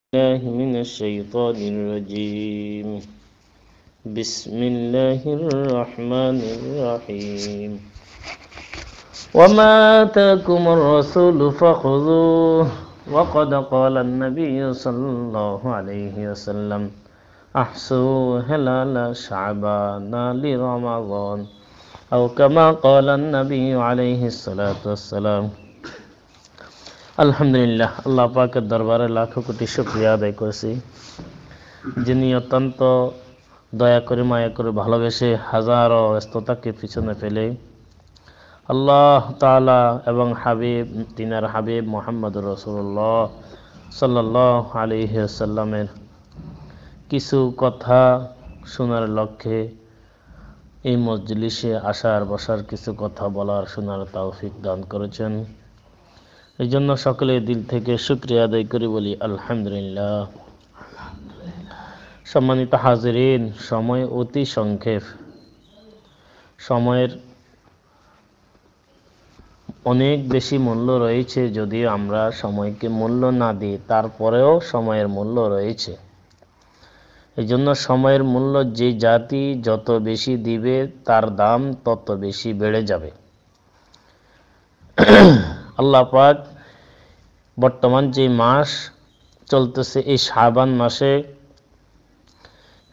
الله من الشيطان الرجيم. بسم الله الرحمن الرحيم. وما آتاكم الرسول فخذوه وقد قال النبي صلى الله عليه وسلم أحصوا هلال شعبان لرمضان أو كما قال النبي عليه الصلاة والسلام. আলহামদুলিল্লাহ, আল্লাহ পাকের দরবারে লাখো কোটি শুকরিয়া আদায় করেছি, যিনি অত্যন্ত দয়া করে মায়া করে ভালোবেসে হাজারো ব্যস্ততাকে পিছনে ফেলে আল্লাহ তাআলা এবং তিনার হাবিব মুহাম্মদুর রাসূলুল্লাহ সাল্লাল্লাহু আলাইহি ওয়াসাল্লামের কিছু কথা শোনার লক্ষ্যে এই মজলিসে আসার বসার, কিছু কথা বলার শোনার তৌফিক দান করেছেন। এই জন্য সকলে দিল থেকে শুকরিয়া আদায় করে বলি আলহামদুলিল্লাহ। সম্মানিত হাজিরিন, সময় অতি সংক্ষেপ, সময়ের অনেক বেশি মূল্য রয়েছে। যদিও আমরা সময়কে মূল্য না দিই, তারপরেও সময়ের মূল্য রয়েছে। এই জন্য সময়ের মূল্য যে জাতি যত বেশি দিবে, তার দাম তত বেশি বেড়ে যাবে। আল্লাহ পাক বর্তমান যে মাস চলতেছে, এই শাবান মাসে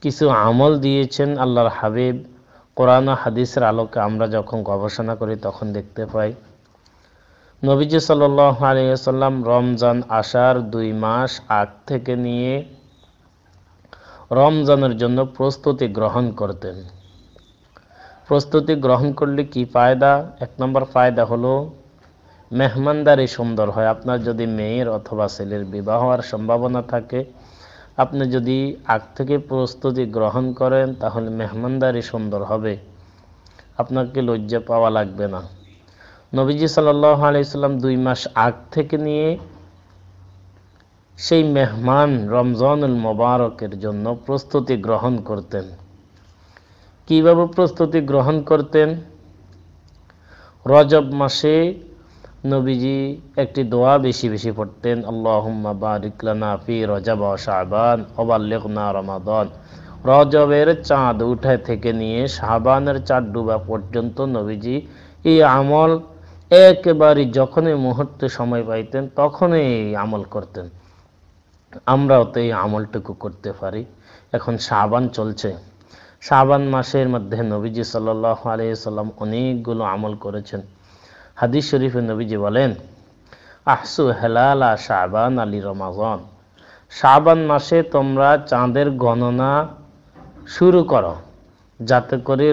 কিছু আমল দিয়েছেন আল্লাহর হাবিব। কোরআন ও হাদিসের আলোকে আমরা যখন গবেষণা করি তখন দেখতে পাই নবীজি সাল্লাল্লাহু আলাইহি ওয়াসাল্লাম রমজান আসার 2 মাস আগ থেকে নিয়ে রমজানের জন্য প্রস্তুতি গ্রহণ করতেন। প্রস্তুতি গ্রহণ করলে কি ফায়দা? 1 নম্বর ফায়দা হলো মেহমানদারি সুন্দর হয়। আপনার যদি মেয়ের অথবা ছেলের বিবাহ হওয়ার সম্ভাবনা থাকে, আপনি যদি আগ থেকে প্রস্তুতি গ্রহণ করেন, তাহলে মেহমানদারি সুন্দর হবে, আপনাকে লজ্জা পাওয়া লাগবে না। নবীজি সাল্লাল্লাহু আলাইহি সাল্লাম 2 মাস আগ থেকে নিয়ে সেই মেহমান রমজানুল মুবারকের জন্য প্রস্তুতি গ্রহণ করতেন। কিভাবে প্রস্তুতি গ্রহণ করতেন? রজব মাসে নবীজি একটি দোয়া বেশি বেশি পড়তেন, আল্লাহুম্মা বারিক লানা ফি রজব ওয়া শাবান ওয়া বাল্লিগনা রমাদান। রজবের চাঁদ উঠা থেকে নিয়ে শাবানের চাঁদ ডুবা পর্যন্ত নবীজি এই আমল একেবারে যখনই মুহূর্তে সময় পাইতেন তখনই এই আমল করতেন। আমরাও তো এই আমলটুকু করতে পারি। এখন শাবান চলছে, শাবান মাসের মধ্যে নবীজি সাল্লাল্লাহু আলাইহি সাল্লাম অনেকগুলো আমল করেছেন। হাদিস শরীফে নবীজি বলেন, আহসু হেলালা শাবান আলী রমাজান। শাবান মাসে তোমরা চাঁদের গণনা শুরু করো, যাতে করে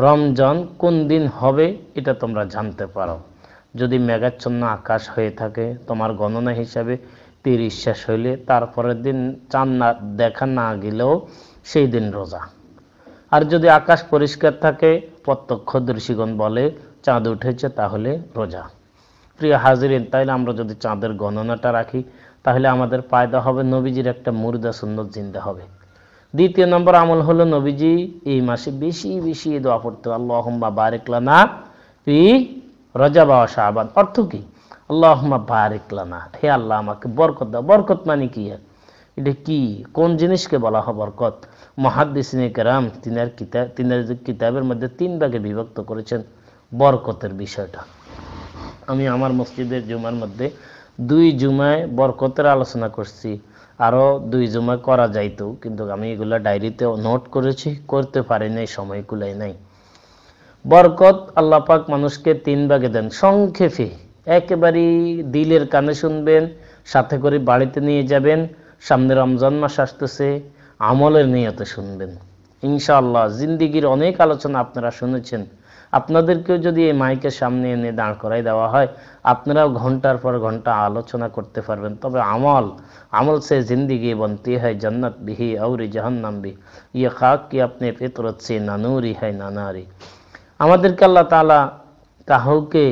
রমজান কোন দিন হবে এটা তোমরা জানতে পারো। যদি মেঘাচ্ছন্ন আকাশ হয়ে থাকে, তোমার গণনা হিসাবে 30 শেষ হইলে তারপরের দিন চাঁদ দেখা না গেলেও সেই দিন রোজা। আর যদি আকাশ পরিষ্কার থাকে, প্রত্যক্ষদর্শীগণ বলে চাঁদ উঠেছে, তাহলে রোজা। প্রিয় হাজিরিন, তাইলে আমরা যদি চাঁদের গণনাটা রাখি, তাহলে আমাদের ফায়দা হবে, নবীজির একটা মুর্দা সুন্নত জিন্দা হবে। দ্বিতীয় নম্বর আমল হলো, নবীজি এই মাসে বেশি বেশি দোয়া পড়তে, আল্লাহুম্মা বারিক লানা ফি রজব ওয়া শাবান। অর্থ কি? আল্লাহুম্মা বারিক লানা, হে আল্লাহ আমাকে বরকত দাও। বরকত মানে কি? এটা কি, কোন জিনিসকে বলা হয় বরকত? মুহাদ্দিসিনে কেরাম তিনার কিতাবের মধ্যে 3 ভাগে বিভক্ত করেছেন বরকতের বিষয়টা। আমি আমার মসজিদের জুমার মধ্যে 2 জুমায় বরকতের আলোচনা করছি, আরও 2 জুমায় করা যাইতো, কিন্তু আমি এগুলা ডায়েরিতে নোট করেছি, করতে পারি নাই, সময় কুলাই নাই। বরকত আল্লাহ পাক মানুষকে 3 ভাগে দেন। সংক্ষেপে একেবারেই দিলের কানে শুনবেন, সাথে করে বাড়িতে নিয়ে যাবেন। সামনে রমজান মাস আসতেছে, আমলের নিয়তে শুনবেন ইনশাআল্লাহ। জিন্দিগির অনেক আলোচনা আপনারা শুনেছেন, আপনাদেরকেও যদি এই মাইকের সামনে এনে দাঁড় করাই দেওয়া হয়, আপনারাও ঘন্টার পর ঘন্টা আলোচনা করতে পারবেন। তবে আমল সে জিন্দিগি বনতি হয় জন্নত বিহি আউরি জাহান্নাম বি, ইয়ে খাক কি আপনি ফিতরত সে নানুরি হয় নানারি। আমাদেরকে আল্লাহ তাআলা কাউকে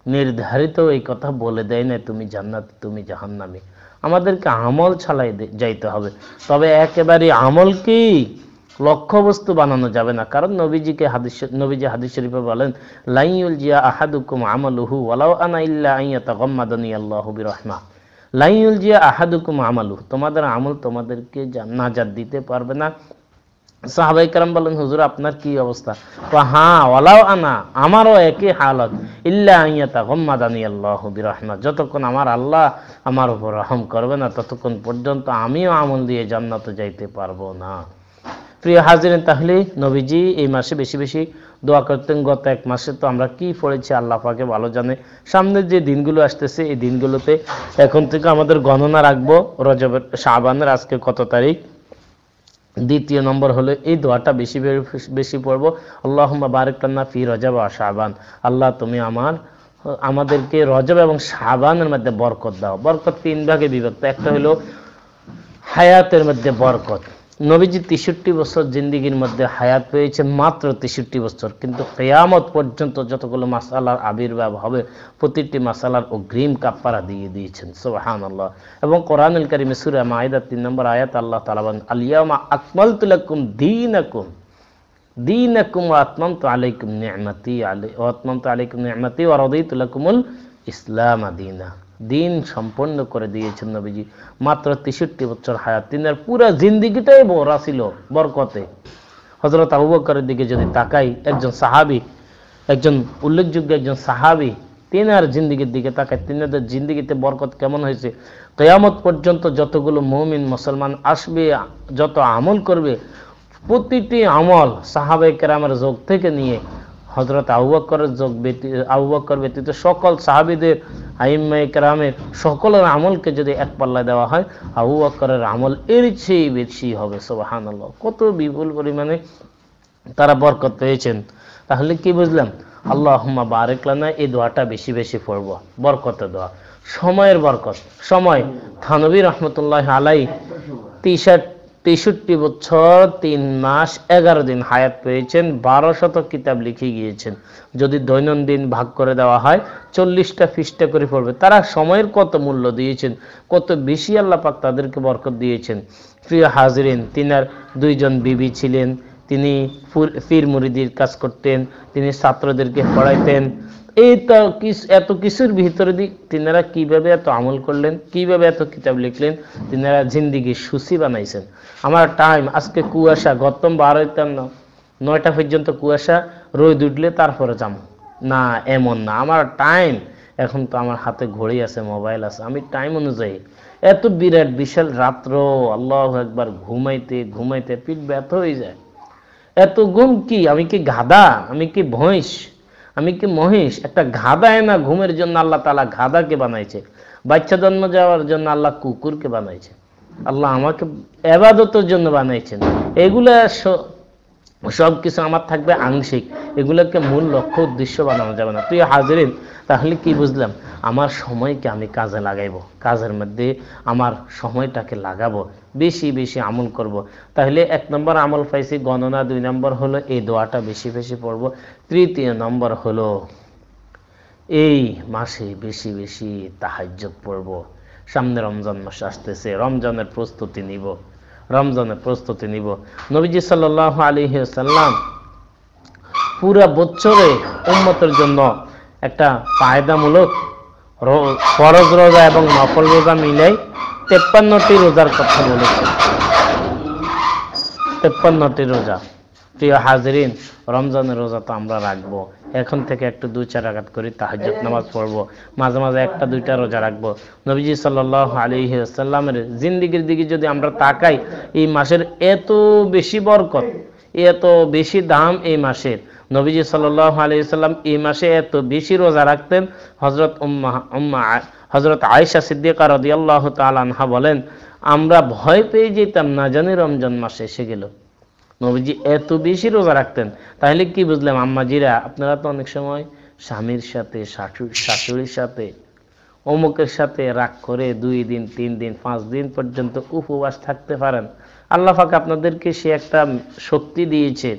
নির্ধারিত এই কথা বলে দেয় না তুমি জান্নাতি তুমি জাহান্নামী। আমাদেরকে আমল ছাড়াই যাইতে হবে। তবে একেবারে আমলকে লক্ষ্যবস্তু বানানো যাবে না, কারণ নবীজি হাদিস শরীফে বলেন, লাইউল জিয়া আহাদুকুম আমালুহু ওয়ালাউ আনা ইল্লা আন ইয়াতাগাম্মাদানি আল্লাহু বিরহমাহ। লা ইউলজিয়া আহাদুকুম আমালু, তোমাদের আমল তোমাদেরকে নাজাত দিতে পারবে না। সাহাবায়ে কেরাম বলেন, হুজুর আপনার কি অবস্থা? হ্যাঁ, ওয়ালাউ আনা, আমারও একই হালত। ইল্লা আইয়াতাগাম্মাদানি আল্লাহু বিরহমা, যতক্ষণ আমার আল্লাহ আমার উপর রহম করবে না ততক্ষণ পর্যন্ত আমিও আমল দিয়ে জান্নাতে যাইতে পারবো না। প্রিয় হাজিরিন, তাহলে নবীজি এই মাসে বেশি বেশি দোয়া করতেন। গত এক মাসে তো আমরা কি পড়েছি আল্লাহ পাকে ভালো জানে। সামনের যে দিনগুলো আসতেছে এই দিনগুলোতে এখন থেকে আমাদের গণনা রাখবো রজবের, শাবানের আজকে কত তারিখ। দ্বিতীয় নম্বর হলো এই দোয়াটা বেশি বেশি পড়বো, আল্লাহুম্মা বারিক লানা ফি রজব ওয়া শাবান, আল্লাহ তুমি আমাদেরকে রজব এবং শাবানের মধ্যে বরকত দাও। বরকত তিন ভাগে বিভক্ত। একটা হলো হায়াতের মধ্যে বরকত। নবীজি 63 বছর জিন্দিগির মধ্যে হায়াত পেয়েছে, মাত্র 63 বছর, কিন্তু কিয়ামত পর্যন্ত যতগুলো মাসালার আবির্ভাব হবে প্রতিটি মাসালার অগ্রিম কাফারা দিয়ে দিয়েছেন, সুবহানাল্লাহ। এবং কোরআনুল কারীমে সূরা মাইদা 3 নম্বর আয়াত আল্লাহ তাআলা বলেন, আল ইয়াউমা আকমালতু লাকুম দীনাকুম ওয়া আতমামতু আলাইকুম নি'মাতি ওয়া রাদিতু লাকুমুল ইসলাম দীনা। দিন সম্পন্ন করে দিয়েছেন নবীজি, মাত্র 63 বছর হায়াত। তিনার পুরা জিন্দিগিটাই ভরা ছিল বরকতে। হযরত আবু বকরের দিকে যদি তাকাই, একজন সাহাবী, একজন উল্লেখযোগ্য একজন সাহাবী, তিনার জিন্দিগির দিকে তাকাই, তিনাদের জিন্দিগিতে বরকত কেমন হয়েছে। কিয়ামত পর্যন্ত যতগুলো মুমিন মুসলমান আসবে, যত আমল করবে, প্রতিটি আমল সাহাবায়ে কেরামের যুগ থেকে নিয়ে হযরত আবু বকর ব্যতীত সকল সাহাবীদের, আইম্মায়ে কেরামের সকলের আমলকে যদি এক পাল্লায় দেওয়া হয়, আবু বকরের আমল এর চেয়ে বেশি হবে, সুবহানাল্লাহ। কত বিপুল পরিমাণে তারা বরকত পেয়েছেন। তাহলে কি বুঝলাম? আল্লাহুম্মা বারিক লানা, এই দোয়াটা বেশি বেশি পড়ব, বরকতের দোয়া। সময়ের বরকত, সময়। থানবী রহমতুল্লাহ আলাই 63 বছর 3 মাস 11 দিন হায়াত পেয়েছেন, 1200 কিতাব লিখে গিয়েছেন। যদি দৈনন্দিন ভাগ করে দেওয়া হয় 40টা পৃষ্ঠা করে পড়বে। তারা সময়ের কত মূল্য দিয়েছেন, কত বেশি আল্লাহ পাক তাদেরকে বরকত দিয়েছেন। প্রিয় হাজিরিন, তিনার 2 জন বিবি ছিলেন, তিনি পীর মুরিদির কাজ করতেন, তিনি ছাত্রদেরকে পড়াইতেন। এই তো এত কিছুর ভিতরে তিনারা কিভাবে এত আমল করলেন, কিভাবে এত কিতাব লিখলেন, তিনারা জিন্দিগির সূচি বানাইছেন। আমার টাইম আজকে কুয়াশা, গতম 9টা পর্যন্ত কুয়াশা, রোদ উঠলে তারপরে যাম না, এমন না। আমার টাইম এখন তো আমার হাতে ঘড়ি আছে, মোবাইল আছে, আমি টাইম অনুযায়ী এত বিরাট বিশাল রাত্র, আল্লাহু আকবার, ঘুমাইতে ঘুমাইতে পিঠ ব্যথা হয়ে যায়। এত ঘুম কি? আমি কি গাধা? আমি কি ভৈঁস? আমি কি মহিষ? একটা গাধায় না ঘুমের জন্য আল্লাহ তাআলা গাধাকে বানাইছে, বাচ্চা জন্ম যাওয়ার জন্য আল্লাহ কুকুরকে বানাইছে, আল্লাহ আমাকে ইবাদতের জন্য বানাইছেন। এগুলা সব কিছু আমার থাকবে আংশিক, এগুলোকে মূল লক্ষ্য উদ্দেশ্য বানানো যাবে না। প্রিয় হাজিরিন, তাহলে কি বুঝলাম? আমার সময়কে আমি কাজে লাগাইবো, কাজের মধ্যে আমার সময়টাকে লাগাবো, বেশি বেশি আমল করব। তাহলে 1 নম্বর আমল পাইছি গণনা, 2 নম্বর হলো এই দোয়াটা বেশি বেশি পড়ব, তৃতীয় নম্বর হলো এই মাসে বেশি বেশি তাহাজ্জুদ পড়ব। সামনে রমজান মাস আসতেছে, রমজানের প্রস্তুতি নিব। নবীজি সাল্লাল্লাহু আলাইহি ওয়াসাল্লাম পুরা বছরে উম্মতের জন্য একটা ফায়দামূলক ফরজ রোজা এবং নফল রোজা মিলাই 53টি রোজার কথা বলেছেন। 53টি রোজা। প্রিয় হাজিরিন, রমজানের রোজা তো আমরা রাখবো, এখন থেকে একটু 2-4 রাকাত করে তাহাজ্জুদ নামাজ পড়বো, মাঝে মাঝে 1-2টা রোজা রাখবো। নবীজি সাল্লাল্লাহু আলাইহি ওয়াসাল্লামের জিন্দেগির দিকে যদি আমরা তাকাই, এই মাসের এত বেশি বরকত, এত বেশি দাম এই মাসের। নবীজি সাল্লাল্লাহু আলাইহি ওয়াসাল্লাম এই মাসে এত বেশি রোজা রাখতেন। হযরত আয়েশা সিদ্দিকা রাদিয়াল্লাহু তাআলা আনহা বলেন, আমরা ভয় পেয়ে যেতাম, না জানি রমজান মাস এসে গেল। নবীজি এত বেশি রোজা রাখতেন। তাহলে কি বুঝলাম আম্মাজিরা, আপনারা তো অনেক সময় স্বামীর সাথে, শাশুড়ির সাথে, অমুকের সাথে রাগ করে 2 দিন 3 দিন 5 দিন পর্যন্ত উপবাস থাকতে পারেন। আল্লাহ পাক আপনাদেরকে সে একটা শক্তি দিয়েছে,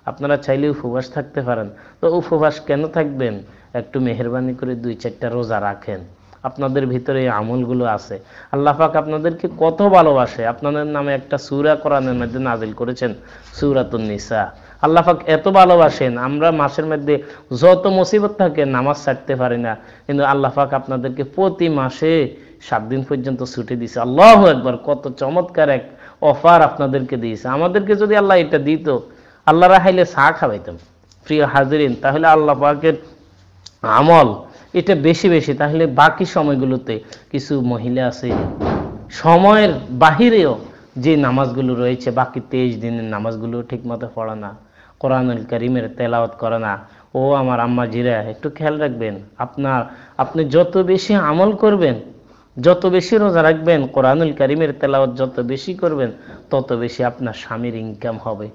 আপনারা চাইলে উপবাস থাকতে পারেন। তো উপবাস কেন থাকবেন? একটু মেহেরবানি করে 2-4টা রোজা রাখেন। আপনাদের ভিতরে এই আমলগুলো আছে। আল্লাহ পাক আপনাদেরকে কত ভালোবাসে। আপনাদের নামে একটা সূরা কোরআনের মধ্যে নাজিল করেছেন, সূরাতুন নিসা। আল্লাহ পাক এত ভালোবাসেন, আমরা মাসের মধ্যে যত মুসিবত থাকে নামাজ ছাড়তে পারি না, কিন্তু আল্লাহ পাক আপনাদেরকে প্রতি মাসে 7 দিন পর্যন্ত ছুটি দিয়েছে। আল্লাহু আকবার, কত চমৎকার এক অফার আপনাদেরকে দিয়েছে। আমাদেরকে যদি আল্লাহ এটা দিত, আল্লাহ রাহাইলে চা খাওয়াইতাম। প্রিয় হাজিরিন, তাহলে আল্লাহ পাকের আমল এটা বেশি বেশি, তাহলে বাকি সময়গুলোতে কিছু মহিলা আছে সময়ের বাহিরেও যে নামাজগুলো রয়েছে, বাকি 23 দিনের নামাজগুলো ঠিক মতো পড়ে না, কোরআনুল কারীমের তেলাওয়াত করে না। ও আমার আম্মা জিরা, একটু খেয়াল রাখবেন, আপনি যত বেশি আমল করবেন, যত বেশি রোজা রাখবেন, কোরআনুল কারীমের তেলাওয়াত যত বেশি করবেন, তত বেশি আপনার স্বামীর ইনকাম হবে,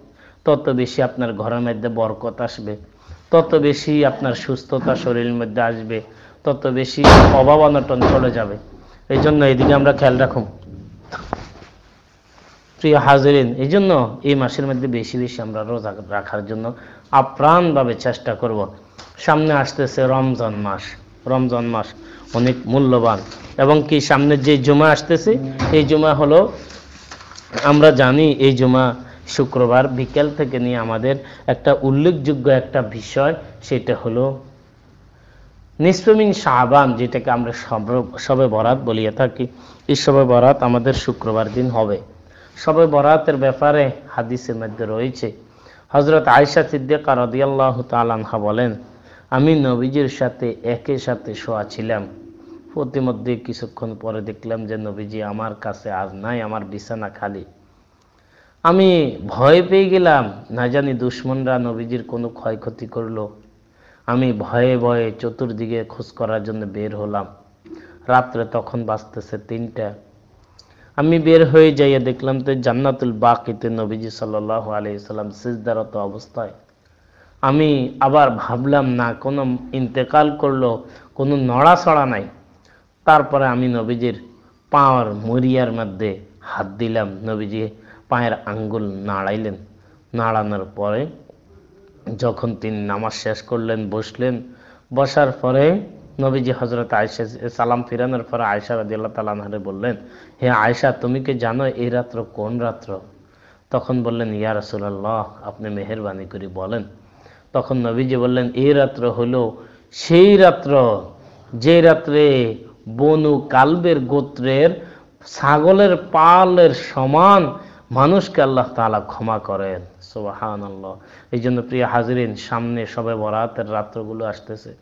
তত বেশি আপনার ঘরের মধ্যে বরকত আসবে, তত বেশি আপনার সুস্থতা শরীরের মধ্যে আসবে, তত বেশি অভাব অনটন চলে যাবে। এই জন্য এইদিকে আমরা খেয়াল রাখুন প্রিয় হাজিরিন। এই জন্য এই মাসের মধ্যে বেশি বেশি আমরা রোজা রাখার জন্য আপ্রাণভাবে চেষ্টা করব। সামনে আসতেছে রমজান মাস। রমজান মাস অনেক মূল্যবান, এবং কি সামনে যে জুমা আসতেছে, এই জুমা হলো, আমরা জানি এই জুমা শুক্রবার বিকেল থেকে নিয়ে আমাদের একটা উল্লেখযোগ্য একটা বিষয়, সেটা হলো নিসফে মিন শাবান, যেটাকে আমরা শবে বরাত বলিয়ে থাকি। এই শবে বরাত আমাদের শুক্রবার দিন হবে। শবে বরাতের ব্যাপারে হাদিসের মধ্যে রয়েছে, হযরত আয়েশা সিদ্দিকা রাদিয়াল্লাহু তাআলা আনহা বলেন, আমি নবীজির সাথে একই সাথে শোয়া ছিলাম। প্রতিমধ্যে কিছুক্ষণ পরে দেখলাম যে নবীজি আমার কাছে আর নাই, আমার বিছানা খালি। আমি ভয় পেয়ে গেলাম, না জানি দুশমনরা নবীজির কোনো ক্ষয়ক্ষতি করলো। আমি ভয়ে ভয়ে চতুর্দিকে খোঁজ করার জন্য বের হলাম। রাত্রে তখন বাজতেছে 3টা। আমি বের হয়ে যাইয়া দেখলাম তো জান্নাতুল বাকিতে নবীজি সাল্লাল্লাহু আলাইহি সাল্লাম সিজদারত অবস্থায়। আমি আবার ভাবলাম না কোনো ইন্তেকাল করলো, কোনো নড়াচড়া নাই। তারপরে আমি নবীজির পাওয়ার মরিয়ার মধ্যে হাত দিলাম, নবীজি পায়ের আঙ্গুল নাড়াইলেন। নাড়ানোর পরে যখন তিনি নামাজ শেষ করলেন, বসলেন। বসার পরে নবীজি হযরত আয়েশা সালাম ফিরানোর পরে আয়েশা রাদিয়াল্লাহু তাআলা আনহা বললেন, হে আয়েশা, তুমি কি জানো এই রাত্র কোন রাত্র? তখন বললেন, ইয়া রাসূলুল্লাহ, আপনি মেহেরবানি করে বলেন। তখন নবীজি বললেন, এই রাত্র হলো সেই রাত্র যে রাত্রে বনু কালবের গোত্রের ছাগলের পালের সমান মানুষকে আল্লাহ তাআলা ক্ষমা করেন। সুবহানাল্লাহ। এই জন্য প্রিয় হাজিরিন, সামনে শবে বরাতের রাত্রগুলো আসতেছে।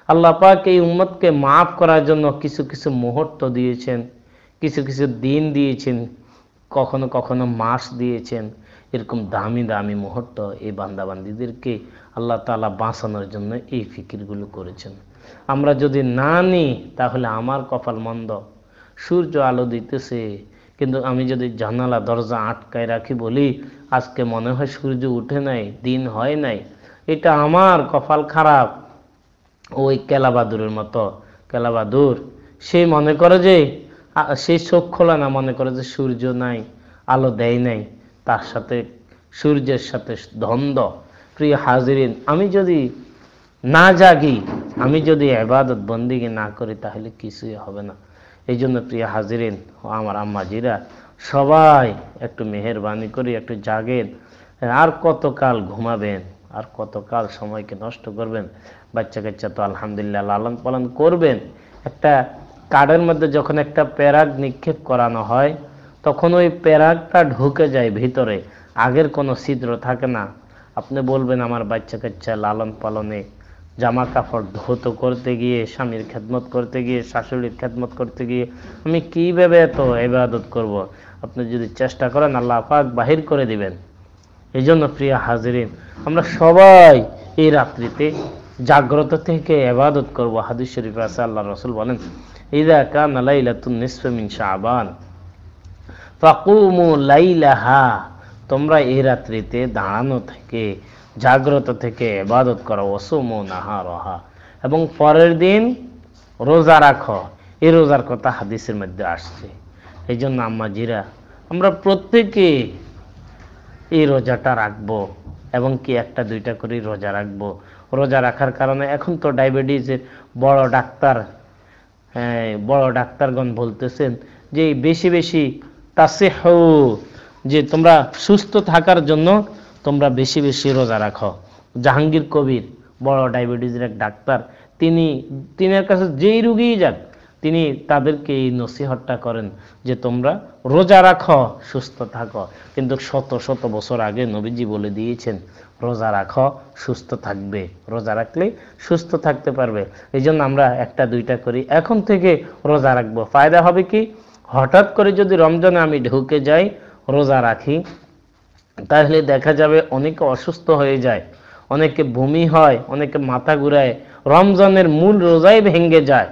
আল্লাহ পাক এই উম্মতকে মাফ করার জন্য কিছু কিছু মুহূর্ত দিয়েছেন, কিছু কিছু দিন দিয়েছেন, কখনো কখনো মাস দিয়েছেন। এরকম দামি দামি মুহূর্ত এই বান্দাবান্দিদেরকে আল্লাহ তাআলা বাঁচানোর জন্য এই ফিকিরগুলো করেছেন। আমরা যদি না নিই তাহলে আমার কপাল মন্দ। সূর্য আলো দিতেছে, কিন্তু আমি যদি জানালা দরজা আটকায় রাখি, বলি আজকে মনে হয় সূর্য উঠে নাই, দিন হয় নাই, এটা আমার কপাল খারাপ। ওই কেলাবাদুরের মতো, কেলাবাদুর সে মনে করে যে, সেই চোখ খোলা না, মনে করে যে সূর্য নাই, আলো দেয় নাই, তার সাথে সূর্যের সাথে দ্বন্দ্ব। প্রিয় হাজিরিন, আমি যদি না জাগি, আমি যদি ইবাদত বন্দেগী না করি, তাহলে কিছুই হবে না। এই জন্য প্রিয় হাজিরিন, আমার আম্মাজিরা, সবাই একটু মেহেরবানি করি, একটু জাগেন। আর কতকাল ঘুমাবেন, আর কতকাল সময়কে নষ্ট করবেন? বাচ্চা কাচ্চা তো আলহামদুলিল্লাহ লালন পালন করবেন। একটা কার্ডের মধ্যে যখন একটা প্যারাগ নিক্ষেপ করানো হয়, তখন ওই প্যারাগটা ঢুকে যায় ভিতরে, আগের কোনো ছিদ্র থাকে না। আপনি বলবেন, আমার বাচ্চা কাচ্চা লালন পালনে, জামা কাপড় ধৌত করতে গিয়ে, স্বামীর খেদমত করতে গিয়ে, শাশুড়ির খেদমত করতে গিয়ে আমি কীভাবে এত ইবাদত করব? আপনি যদি চেষ্টা করেন, আল্লাহ পাক বাহির করে দিবেন। এই জন্য প্রিয় হাজিরিন, আমরা সবাই এই রাত্রিতে জাগ্রত থেকে ইবাদত করব। হাদিস শরীফে আছে, আল্লাহ রাসূল বলেন, ইযা কানা লাইলাতুন নিসফি মিন শাবান ফাকুমু লাইলাহা, তোমরা এই রাত্রিতে দাঁড়ানো থেকে, জাগ্রত থেকে ইবাদত করো। ওয়াসুমু নাহারাহা, এবং পরের দিন রোজা রাখো। এই রোজার কথা হাদিসের মধ্যে আসছে। এই জন্য আম্মাজিরা, আমরা প্রত্যেকে এই রোজাটা রাখবো, এবং কি একটা দুইটা করে রোজা রাখবো। রোজা রাখার কারণে এখন তো ডায়াবেটিসের বড় ডাক্তারগণ বলতেছেন যে বেশি বেশি তাসিহু, যে তোমরা সুস্থ থাকার জন্য তোমরা বেশি বেশি রোজা রাখো। জাহাঙ্গীর কবির বড় ডায়াবেটিসের এক ডাক্তার, তিনের কাছে যেই রুগীই যাক, তিনি তাদেরকে এই নসিহতটা করেন যে তোমরা রোজা রাখো, সুস্থ থাকো। কিন্তু শত শত বছর আগে নবীজি বলে দিয়েছেন রোজা রাখো, সুস্থ থাকবে, রোজা রাখলে সুস্থ থাকতে পারবে। এই জন্য আমরা একটা দুইটা করি, এখন থেকে রোজা রাখবো। ফায়দা হবে কি, হঠাৎ করে যদি রমজানে আমি ঢুকে যাই, রোজা রাখি, তাহলে দেখা যাবে অনেকে অসুস্থ হয়ে যায়, অনেকে বমি হয়, অনেকে মাথা ঘুরায়, রমজানের মূল রোজাই ভেঙে যায়।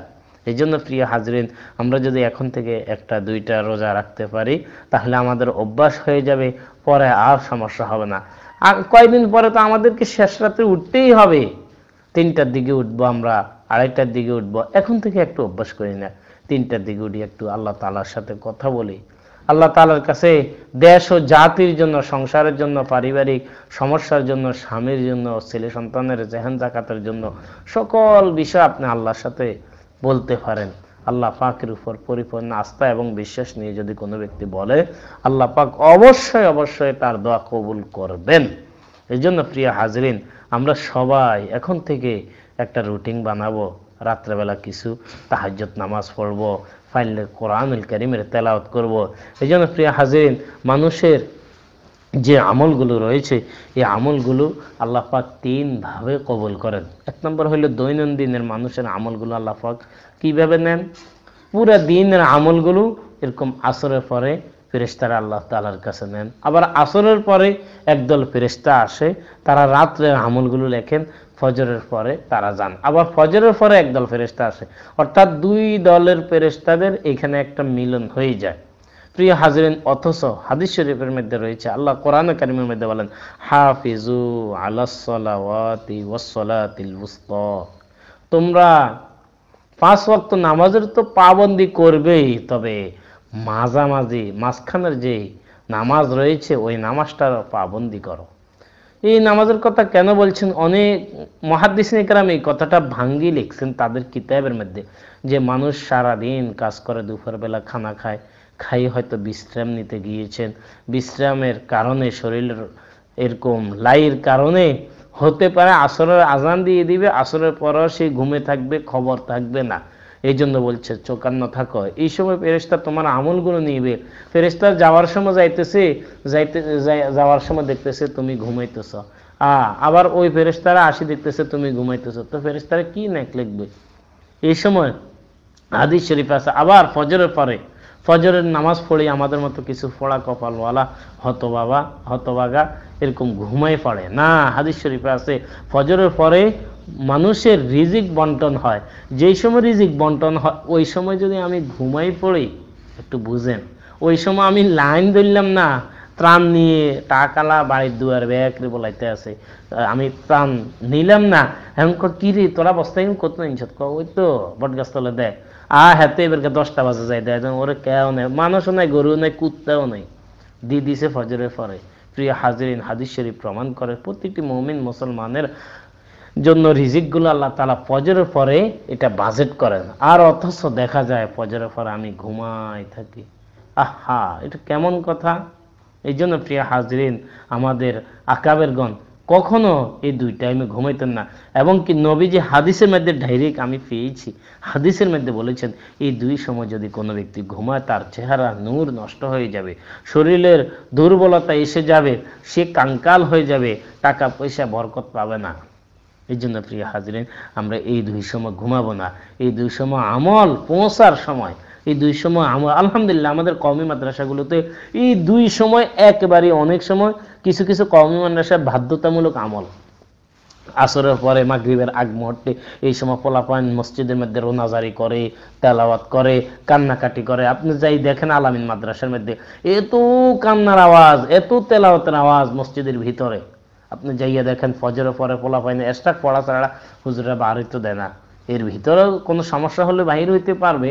এই জন্য প্রিয় হাজরিন, আমরা যদি এখন থেকে একটা দুইটা রোজা রাখতে পারি, তাহলে আমাদের অভ্যাস হয়ে যাবে, পরে আর সমস্যা হবে না। আর কয়েকদিন পরে তো আমাদেরকে শেষ রাত্রে উঠতেই হবে, 3টার দিকে উঠবো, আমরা 2:30টার দিকে উঠবো। এখন থেকে একটু অভ্যাস করি না, 3টার দিকে উঠি, একটু আল্লাহ তাআলার সাথে কথা বলি, আল্লাহ তাআলার কাছে দেশ ও জাতির জন্য, সংসারের জন্য, পারিবারিক সমস্যার জন্য, স্বামীর জন্য, ছেলে সন্তানের জেহান জাকাতের জন্য, সকল বিষয় আপনি আল্লাহর সাথে বলতে পারেন। আল্লাহ পাকের উপর পরিপূর্ণ আস্থা এবং বিশ্বাস নিয়ে যদি কোনো ব্যক্তি বলে, আল্লাহ পাক অবশ্যই অবশ্যই তার দোয়া কবুল করবেন। এই জন্য প্রিয় হাজরিন, আমরা সবাই এখন থেকে একটা রুটিন বানাবো, রাত্রেবেলা কিছু তাহাজ্জুদ নামাজ পড়বো, ফাইলে কোরআনুল কারীমের তেলাওয়াত করব। এই জন্য প্রিয় হাজরিন, মানুষের যে আমলগুলো রয়েছে, এই আমলগুলো আল্লাহ পাক 3 ভাবে কবুল করেন। 1 নম্বর হলো দৈনন্দিনের মানুষের আমলগুলো আল্লাহ পাক কিভাবে নেন, পুরো দিনের আমলগুলো এরকম আসরের পরে ফেরেশতারা আল্লাহ তাআলার কাছে নেন। আবার আসরের পরে একদল ফেরেশতা আসে, তারা রাত্রের আমলগুলো লেখেন, ফজরের পরে তারা যান। আবার ফজরের পরে একদল ফেরেশতা আসে, অর্থাৎ 2 দলের ফেরেশতাদের এখানে একটা মিলন হয়ে যায়। প্রিয় হাজরিন, অথচ হাদিস শরীফের মধ্যে রয়েছে, আল্লাহ কোরআনে কারিমের মধ্যে বলেন, হাফিজু আলাস সালাওয়াতি ওয়াস সালাতিল উসতা, তোমরা 5 ওয়াক্ত নামাজের তো পাবন্দি করবেই, তবে মাঝামাঝি মাঝখানের যে নামাজ রয়েছে ওই নামাজটার পাবন্দি করো। এই নামাজের কথা কেন বলছেন, অনেক মুহাদ্দিসিন কেরাম এই কথাটা ভাঙ্গি লিখছেন তাদের কিতাবের মধ্যে, যে মানুষ সারাদিন কাজ করে, দুপুরবেলা খানা খায়, খাই হয়তো বিশ্রাম নিতে গিয়েছেন, বিশ্রামের কারণে শরীরের এরকম লাইয়ের কারণে হতে পারে আসরের আজান দিয়ে দিবে, আসরের পরও সে ঘুমে থাকবে, খবর থাকবে না। এই জন্য বলছে চৌকান্ন থাকো, এই সময় ফেরেশতা তোমার আমলগুলো নিবে। ফেরেশতা যাওয়ার সময় যাওয়ার সময় দেখতেছে তুমি ঘুমাইতেছ, আবার ওই ফেরেশতারা আসি দেখতেছে তুমি ঘুমাইতেছ, তো ফেরেশতারা কি নেক লিখবে। এই সময় হাদিস শরীফ আছে, আবার ফজরের পরে, ফজরের নামাজ পড়ে আমাদের মতো কিছু ফোড়া কপালওয়ালা হতবাগা এরকম ঘুমাই পড়ে না। হাদিস শরীফে আছে ফজরের পরে মানুষের রিজিক বন্টন হয়, যেই সময় রিজিক বন্টন হয় ওই সময় যদি আমি ঘুমাই পড়ি, একটু বুঝেন, ওই সময় আমি লাইন ধরলাম না, ত্রাণ নিয়ে টাকালা বাড়ির দুয়ার ব্যাকরে বলাইতে আছে, আমি ত্রাণ নিলাম না, এখন কি রে তোরা বস্তায় কত নিছত, ওই তো বটগাছ তলে দেয়, হাতে এবারকে 10টা বাজে যাই দেয়, ওরে কেউ নেই, মানুষও নাই, গরু নেই, কুত্তাও নেই, দিয়ে দিছে ফজরের পরে। প্রিয় হাজরিন, হাদিস শরীফ প্রমাণ করে প্রতিটি মুমিন মুসলমানের জন্য রিজিকগুলো আল্লাহ তাআলা ফজরের পরে এটা বাজেট করেন। আর অথচ দেখা যায় ফজরের পরে আমি ঘুমাই থাকি, আহা, এটা কেমন কথা। এই জন্য প্রিয় হাজরিন, আমাদের আকাবেরগণ কখনো এই 2 টাইমে ঘুমাইতেন না। এবং কি নবীজি হাদিসের মধ্যে ডাইরেক্ট আমি পেয়েছি, হাদিসের মধ্যে বলেছেন এই 2 সময় যদি কোনো ব্যক্তি ঘুমায় তার চেহারা নূর নষ্ট হয়ে যাবে, শরীরের দুর্বলতা এসে যাবে, সে কাঙ্কাল হয়ে যাবে, টাকা পয়সা বরকত পাবে না। এই জন্য প্রিয় হাজরিন, আমরা এই 2 সময় ঘুমাবো না, এই 2 সময় আমল পৌঁছার সময়, এই 2 সময় আমল। আলহামদুলিল্লাহ আমাদের কওমি মাদ্রাসাগুলোতে এই 2 সময় একেবারে, অনেক সময় কিছু কিছু কওমি মাদ্রাসায় বাধ্যতামূলক আমল, আসরের পরে মাগরিবের আগ মুহূর্তে এই সময় পোলাপান মসজিদের মধ্যে রোনাজারি করে, তেলাওয়াত করে, কান্নাকাটি করে। আপনি যাই দেখেন আলামিন মাদ্রাসার মধ্যে এত কান্নার আওয়াজ, এত তেলাওয়াতের আওয়াজ মসজিদের ভিতরে। আপনি যাইয়া দেখেন ফজরের পরে পোলাপান এক্সট্রা পড়া ছাড়া হুজুরা বার হইতে দেয় না, এর ভিতরেও কোনো সমস্যা হলে বাহির হইতে পারবে।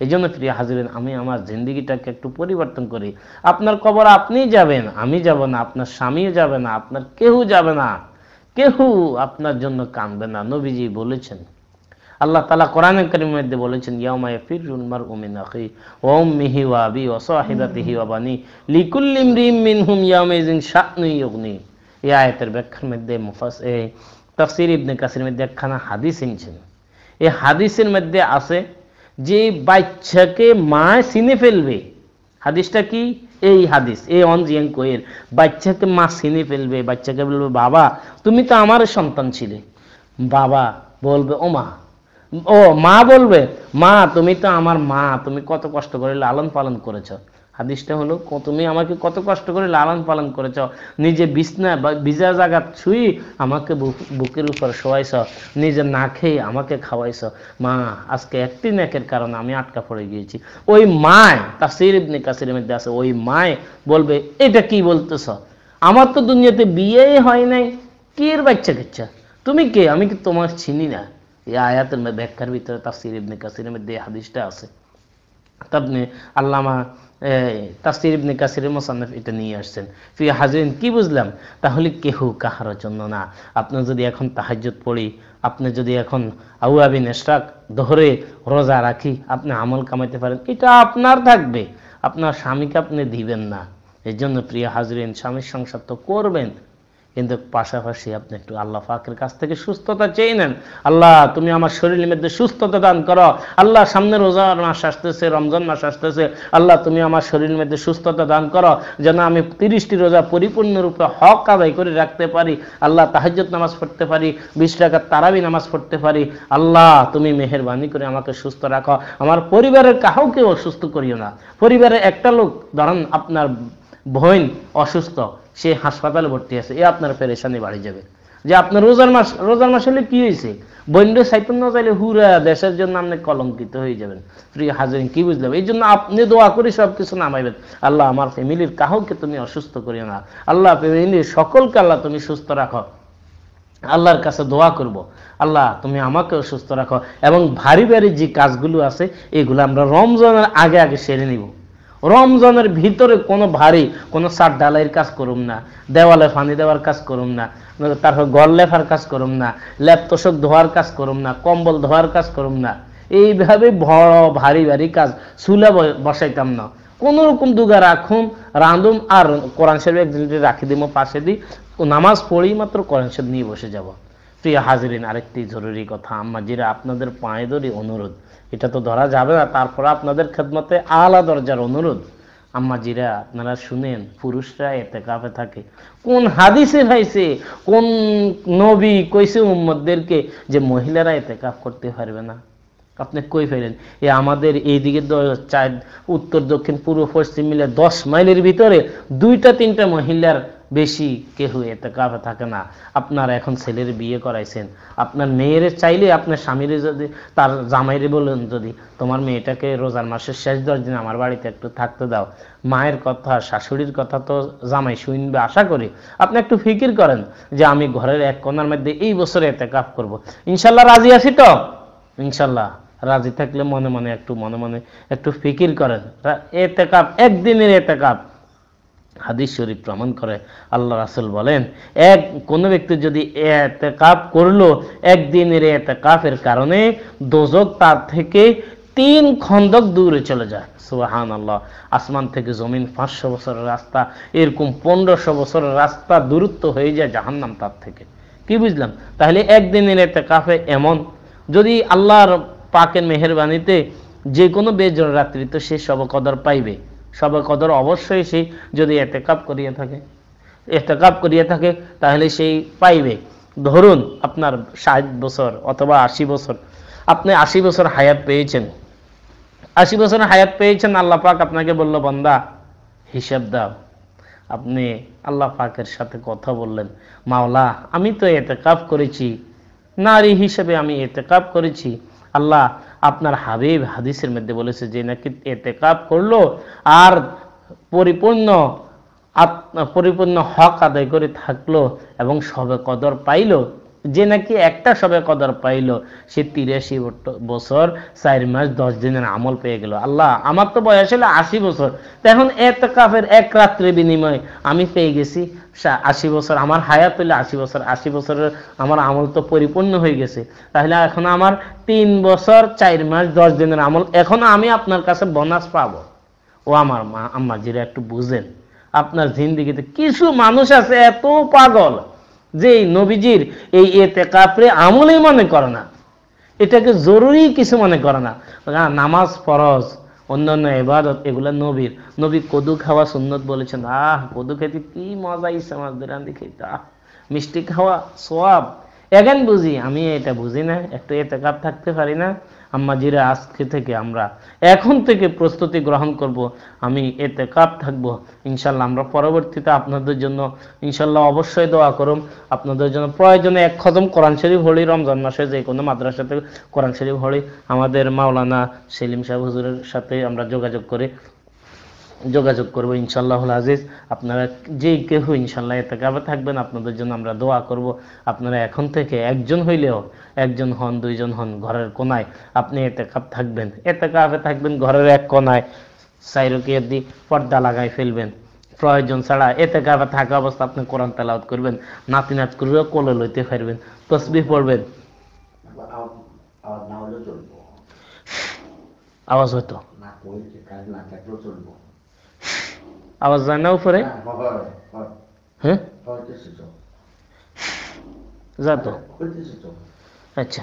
এই জন্য প্রিয় হাজরিন, আমি আমার জিন্দগিটাকে একটু পরিবর্তন করি। আপনার কবর আপনি যাবেন, আমি যাব না, আপনার স্বামীও যাবে না, আপনার কেউ যাবে না, কেউ আপনার জন্য কাঁদবে না। নবীজি বলেছেন, আল্লাহ তাআলা কোরআনে কারীমের মধ্যে বলেছেন, ইয়াউমা ইয়াফিরুল মারউ মিন আখি ওয়া উম্মিহি ওয়া আবি ওয়া সাহিবাতিহি ওয়া বানি লিকুল্লি ইমরিইম মিনহুম ইয়াউমাইযিন শা'নুন ইউগনি। এই আয়াতের ব্যাখ্যার মধ্যে তাফসীর ইবনে কাসির মধ্যে একখানা হাদিস এনেছেন। এই হাদিসের মধ্যে আছে যে বাচ্চাকে মা চিনে ফেলবে, হাদিসটা কি, এই হাদিস এই অনজিয়াং কোয়ের, বাচ্চাকে মা চিনে ফেলবে, বাচ্চাকে বলবে বাবা তুমি তো আমার সন্তান ছিলে, বাবা বলবে ও মা, ও মা বলবে মা তুমি তো আমার মা, তুমি কত কষ্ট করে লালন পালন করেছ। হাদিসটা হলো তুমি আমাকে কত কষ্ট করে লালন পালন করেছ, নিজে বিছনা বা ভিজা জায়গা ছুঁই আমাকে বুকের উপর শোয়াইছ, নিজে না খেয়ে আমাকে খাওয়াইছ, মা আজকে একটি নেকের কারণে আমি আটকা পড়ে গিয়েছি। ওই মায় তাফসীর ইবনে কাসিরের মধ্যে আছে, ওই মায় বলবে এটা কি বলতেছ, আমার তো দুনিয়াতে বিয়েই হয় নাই, কি এর বাচ্চা কাচ্চা, তুমি কে, আমি কি তোমার চিনি না। এই আয়াতের ব্যাখ্যার ভিতরে তাফসীর ইবনে কাসিরের মধ্যে এই হাদিসটা আছে। আপনি আল্লামা তাফসীর ইবনে কাসিরের মুসান্নাফ এটা নিয়ে আসছেন। ফি হাজরিন, কি বুঝলাম, তাহলে কেহ কাহার জন্য না। আপনি যদি এখন তাহাজ্জুদ পড়ি, আপনি যদি এখন আউয়াবিন ইশরাক ধরে রোজা রাখি, আপনি আমল কামাইতে পারেন, এটা আপনার থাকবে, আপনার স্বামীকে আপনি দিবেন না। এই জন্য প্রিয় হাজরিন, স্বামীর সংসার তো করবেন, কিন্তু পাশাপাশি আপনি একটু আল্লাহ পাকের কাছ থেকে সুস্থতা চেয়ে নেন। আল্লাহ তুমি আমার শরীরের মধ্যে সুস্থতা দান করো, আল্লাহ সামনে রোজার মাস আসতেছে, রমজান মাস আসতেছে, আল্লাহ তুমি আমার শরীরের মধ্যে সুস্থতা দান করো, যেন আমি 30টি রোজা পরিপূর্ণরূপে হক আদায় করে রাখতে পারি, আল্লাহ তাহাজ্জুদ নামাজ পড়তে পারি, 20 রাকাত তারাবি নামাজ পড়তে পারি। আল্লাহ তুমি মেহেরবানি করে আমাকে সুস্থ রাখো, আমার পরিবারের কাউকে অসুস্থ করিও না। পরিবারের একটা লোক ধরেন আপনার বোন অসুস্থ, সে হাসপাতালে ভর্তি আছে, এ আপনার পেরেশানি বাড়ি যাবে। যে আপনার রোজার মাস হলে কি হয়েছে, বন্ড চাইতন্য চাইলে হুরা দেশের জন্য আপনি কলঙ্কিত হয়ে যাবেন। প্রিয় হাজরিন, কি বুঝলাম, এই জন্য আপনি দোয়া করে সবকিছু নামাইবেন, আল্লাহ আমার ফ্যামিলির কাউকে তুমি অসুস্থ করিও না, আল্লাহ ফ্যামিলির সকলকে আল্লাহ তুমি সুস্থ রাখো। আল্লাহর কাছে দোয়া করব, আল্লাহ তুমি আমাকেও সুস্থ রাখো। এবং ভারী ভারী যে কাজগুলো আছে এগুলো আমরা রমজানের আগে আগে সেরে নিব। রমজানের ভিতরে কোনো ভারী কোনো সার ঢালাইয়ের কাজ করুম না, দেওয়ালে পানি দেওয়ার কাজ করুম না, তারপর গল লেফার কাজ করুম না, ল্যাপ তোষক ধোয়ার কাজ করুম না, কম্বল ধোয়ার কাজ করুম না। এইভাবে বড় ভারী ভারী কাজ চুলা বসাইতাম না, কোন রকম দুগা রাখুম রাঁধুম আর কোরআন শরীফ একদিন রাখি দিব পাশে দিই, নামাজ পড়ি মাত্র কোরআন শরীফ নিয়ে বসে যাব। প্রিয় হাজিরিন, আরেকটি জরুরি কথা, আম্মাজিরা আপনাদের পায়ে ধরি অনুরোধ, এটা তো ধরা যাবে না, তারপরে আপনাদের খেদমতে আলা দরজার অনুরোধ, আম্মাজিরা আপনারা শুনেন, পুরুষরা ইতিকাফে থাকে, কোন হাদিসে ভাইছে, কোন নবী কইছে উম্মতদেরকে যে মহিলারা ইতিকাফ করতে পারবে না? আপনি কই ফেলেন, এ আমাদের এইদিকে উত্তর দক্ষিণ পূর্ব পশ্চিম মিলে 10 মাইলের ভিতরে 2-3টা মহিলার বেশি কেহ ইতিকাফে থাকে না। আপনার এখন ছেলের বিয়ে করাইছেন, আপনার মেয়ের চাইলে আপনার স্বামীর যদি তার জামাইরে বলেন, যদি তোমার মেয়েটাকে রোজার মাসের শেষ 10 দিন আমার বাড়িতে একটু থাকতে দাও, মায়ের কথা শাশুড়ির কথা তো জামাই শুনবে আশা করি, আপনি একটু ফিকির করেন যে আমি ঘরের এক কোণার মধ্যে এই বছরে ইতিকাফ করব, ইনশাল্লাহ রাজি আছি তো? ইনশাল্লাহ রাজি থাকলে মনে মনে একটু ফিকির করেন। ইতিকাফ একদিনের ইতিকাফ হাদিস শরীফ প্রমাণ করে, আল্লাহ রাসূল বলেন কোন ব্যক্তি যদি ইতিকাফ করলো একদিনের ইতিকাফের কারণে, দোজখ তার থেকে 3 খন্দক দূরে চলে যায়। সুবহানাল্লাহ, আসমান থেকে জমিন 500 বছরের রাস্তা, এরকম 1500 বছরের রাস্তা দূরত্ব হয়ে যায় জাহান্নাম তার থেকে। কি বুঝলাম, তাহলে একদিনের ইতিকাফে এমন, যদি আল্লাহর পাকের মেহেরবানিতে যে কোনো বেজোড় রাত্রি তো সে সব কদর পাইবে, সব কদর অবশ্যই সে যদি ইতিকাফ করিয়ে থাকে তাহলে সেই পাইবে। ধরুন আপনার 60 বছর অথবা 80 বছর, আপনি 80 বছর হায়াত পেয়েছেন, 80 বছর হায়াত পেয়েছেন, আল্লাহ পাক আপনাকে বলল বান্দা হিসাব দাও, আপনি আল্লাহ পাকের সাথে কথা বললেন, মাওলা আমি তো ইতিকাফ করেছি, নারী হিসেবে আমি ইতিকাফ করেছি, আল্লাহ আপনার হাবিব হাদিসের মধ্যে বলেছে যে নাকি ইতিকাফ করলো আর পরিপূর্ণ হক আদায় করে থাকলো এবং সবে কদর পাইলো, যে নাকি একটা সবে কদর পাইলো সে 83 বছর 4 মাস 10 দিনের আমল পেয়ে গেল। আল্লাহ আমার তো বয়স হলো 80 বছর, তো এখন ইতিকাফের এক রাত্রে বিনিময়ে আমি পেয়ে গেছি 80 বছর, আমার হায়াত হইলে 80 বছর, 80 বছরের আমার আমল তো পরিপূর্ণ হয়ে গেছে, তাহলে এখন আমার 3 বছর 4 মাস 10 দিনের আমল, এখন আমি আপনার কাছে বোনাস পাবো। ও আমার মা আম্মাজিরা একটু বুঝেন, আপনার জিন্দেগিতে কিছু মানুষ আছে এত পাগল যে নবীজির এই ইতিকাফে আমলই মনে করে না, এটাকে জরুরি কিছু মনে করে না। নামাজ ফরজ, অন্যান্য ইবাদত এগুলা নবীর। নবী কদু খাওয়া সুন্নত বলেছেন, কদু খেতে কি মজা, ইচ্ছা মাছ ধরে আনতে খেতে, মিষ্টি খাওয়া সওয়াব। এখন বুঝি, আমি এটা বুঝি না, একটু ইতিকাফ থাকতে পারি না। আম্মাজিরা, আজকে থেকে আমরা এখন থেকে প্রস্তুতি গ্রহণ করব, আমি ইতিকাফ থাকবো ইনশাল্লাহ। আমরা পরবর্তীতে আপনাদের জন্য ইনশাল্লাহ অবশ্যই দোয়া করুম। আপনাদের জন্য প্রয়োজনে এক খতম কোরআন শরীফ হলি, রমজান মাসে যে কোনো মাদ্রাসাতে কোরআন শরীফ হলি, আমাদের মাওলানা সেলিম সাহেব হুজুরের সাথে আমরা যোগাযোগ করবো ইনশাআল্লাহুল আজিজ। আপনারা যে কেউ ইনশাল্লাহ ইতিকাফে থাকবেন, আপনাদের জন্য আমরা দোয়া করব। আপনারা এখন থেকে একজন হইলেও, একজন হন, দুইজন হন, ঘরের কোনায় আপনি ইতিকাফ থাকবেন, ইতিকাফে থাকবেন ঘরের এক কোনায়, সাইরকিয়াত দিয়ে পর্দা লাগাই ফেলবেন। প্রয়োজন ছাড়া ইতিকাফে থাকা অবস্থা আপনি কোরআন তেলাওয়াত করবেন, নাতিনাত করবে, কোলে লইতে পারবেন, তাসবিহ পড়বেন। আওয়াজ হয়তো আওয়াজ যায় না উপরে? হ্যাঁ, যা তো। আচ্ছা,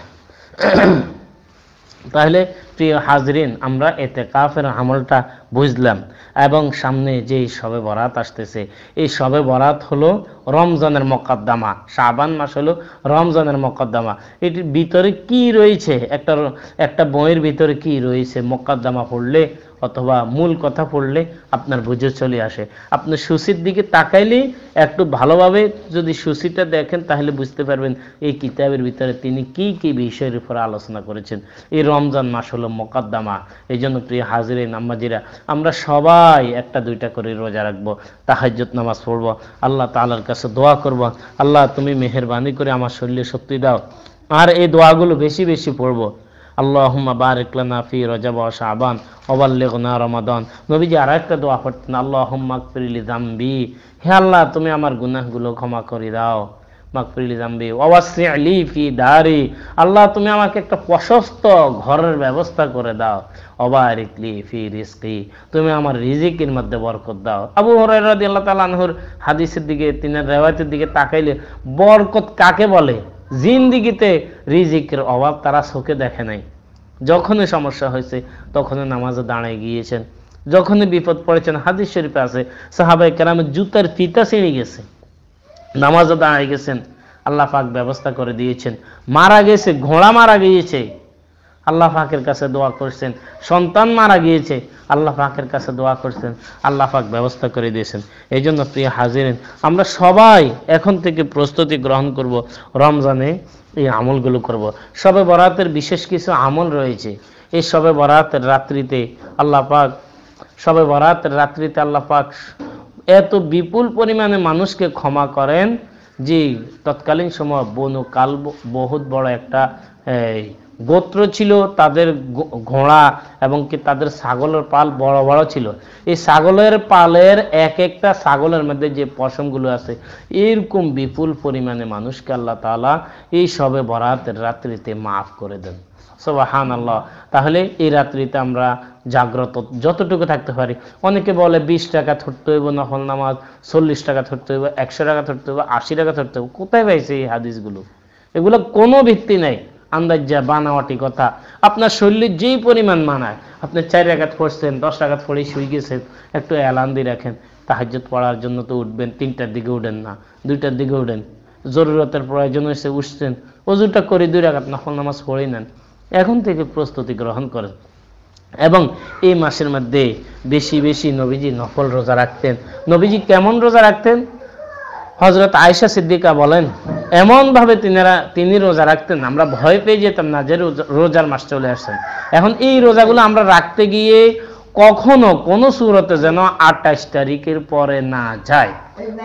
তাহলে প্রিয় হাজরিন, আমরা ইতিকাফের আমলটা বুঝলাম। এবং সামনে যে শবে বরাত আসতেছে, এই শবে বরাত হলো রমজানের মোকদ্দমা, শাবান মাস হলো রমজানের মোকদ্দমা। এটির ভিতরে কি রয়েছে, একটা বইয়ের ভিতরে কি রয়েছে, মোকদ্দমা পড়লে অথবা মূল কথা পড়লে আপনার বুঝে চলে আসে। আপনি সূচির দিকে তাকাইলে একটু ভালোভাবে যদি সূচিটা দেখেন, তাহলে বুঝতে পারবেন এই কিতাবের ভিতরে তিনি কি কি বিষয়ের উপর আলোচনা করেছেন। এই রমজান মাস হলো মোকদ্দমা। এই জন্য প্রিয় হাজিরিন, আম্মাজিরা, আমরা সবাই একটা দুইটা করে রোজা রাখবো, তাহাজ্জুদ নামাজ পড়বো, আল্লাহ তাআলার কাছে দোয়া করবো, আল্লাহ তুমি মেহেরবানি করে আমার শরীরে শক্তি দাও। আর এই দোয়াগুলো বেশি বেশি পড়বো। আল্লাহুম্মা বারিক লানা ফি রজব ওয়া শাবান ওয়া বাল্লিগনা রমাদান। নবীজি আরেকটা দোয়া পড়তেন, আল্লাহুম্মা গফিরলি যামবি, হে আল্লাহ তুমি আমার গুনাহগুলো ক্ষমা করে দাও, মাগফিরলি যামবি ওয়া ওয়াসি'লি ফি দারি, আল্লাহ তুমি আমাকে একটা প্রশস্ত ঘরের ব্যবস্থা করে দাও, ওয়া বারিকলি ফি রিজকি, তুমি আমার রিজিকের মধ্যে বরকত দাও। আবু হুরায়রা রাদিয়াল্লাহু তাআলা আনহুর হাদিসের দিকে, তিনার riwayতের দিকে তাকাইলে বরকত কাকে বলে? জিন্দিগিতে রিজিকের অভাব তারা চোখে দেখে নাই, যখনই সমস্যা হয়েছে তখনই নামাজে দাঁড়ায় গিয়েছেন, যখনই বিপদ পড়েছেন। হাদিস শরীফে আছে সাহাবায়ে কেরামের জুতার ফিতা ছিঁড়ে গেছে, নামাজে দাঁড়ায় গেছেন, আল্লাহ পাক ব্যবস্থা করে দিয়েছেন। মারা গেছে, ঘোড়া মারা গিয়েছে, আল্লাহ পাকের কাছে দোয়া করছেন। সন্তান মারা গিয়েছে, আল্লাহ পাকের কাছে দোয়া করছেন, আল্লাহ পাক ব্যবস্থা করে দিয়েছেন। এই জন্য প্রিয় হাজিরিন, আমরা সবাই এখন থেকে প্রস্তুতি গ্রহণ করব, রমজানে এই আমলগুলো করব। শবে বরাতের বিশেষ কিছু আমল রয়েছে। এই শবে বরাতের রাত্রিতে আল্লাহ পাক, শবে বরাতের রাত্রিতে আল্লাহ পাক এত বিপুল পরিমাণে মানুষকে ক্ষমা করেন যে তৎকালীন সময় বনু কাল বহুত বড় একটা গোত্র ছিল, তাদের ঘোড়া এবং কি তাদের ছাগলের পাল বড় বড় ছিল। এই ছাগলের পালের এক একটা ছাগলের মধ্যে যে পশমগুলো আছে, এরকম বিপুল পরিমাণে মানুষকে আল্লাহ তাআলা এই শবে বরাতের রাত্রিতে মাফ করে দেন। সুবহানাল্লাহ। তাহলে এই রাত্রিতে আমরা জাগ্রত যতটুকু থাকতে পারি। অনেকে বলে 20 টাকা ধরতে হইব নফল নামাজ, 40 টাকা ধরতে হইব, 100 টাকা ধরতে হইব, 80 টাকা ধরতে হইব। কোথায় পাইছে এই হাদিসগুলো? এগুলো কোনো ভিত্তি নাই, আন্দাজা বানাওয়াটি কথা। আপনার শরীরের যেই পরিমাণ মানায়, আপনি 4 রাকাত পড়ছেন, 10 রাকাত পড়েই শুয়ে গেছেন, একটু অ্যালার্ম দিয়ে রাখেন, তাহাজ্জুদ পড়ার জন্য তো উঠবেন, 3টার দিকে উঠেন না, 2টার দিকে উঠেন, জরুরতের প্রয়োজন হয়েছে উঠছেন, ওযুটা করে 2 রাকাত নফল নামাজ পড়ে নেন। এখন থেকে প্রস্তুতি গ্রহণ করেন। এবং এই মাসের মধ্যে বেশি বেশি নবীজি নফল রোজা রাখতেন। নবীজি কেমন রোজা রাখতেন? হযরত আয়েশা সিদ্দিকা বলেন, এমনভাবে তিনি রোজা রাখতেন, আমরা ভয় পেয়ে যেতাম না যে রোজার মাস চলে আসছেন। এখন এই রোজাগুলো আমরা রাখতে গিয়ে কখনো কোনো সূরতে যেন 28 তারিখের পরে না যায়।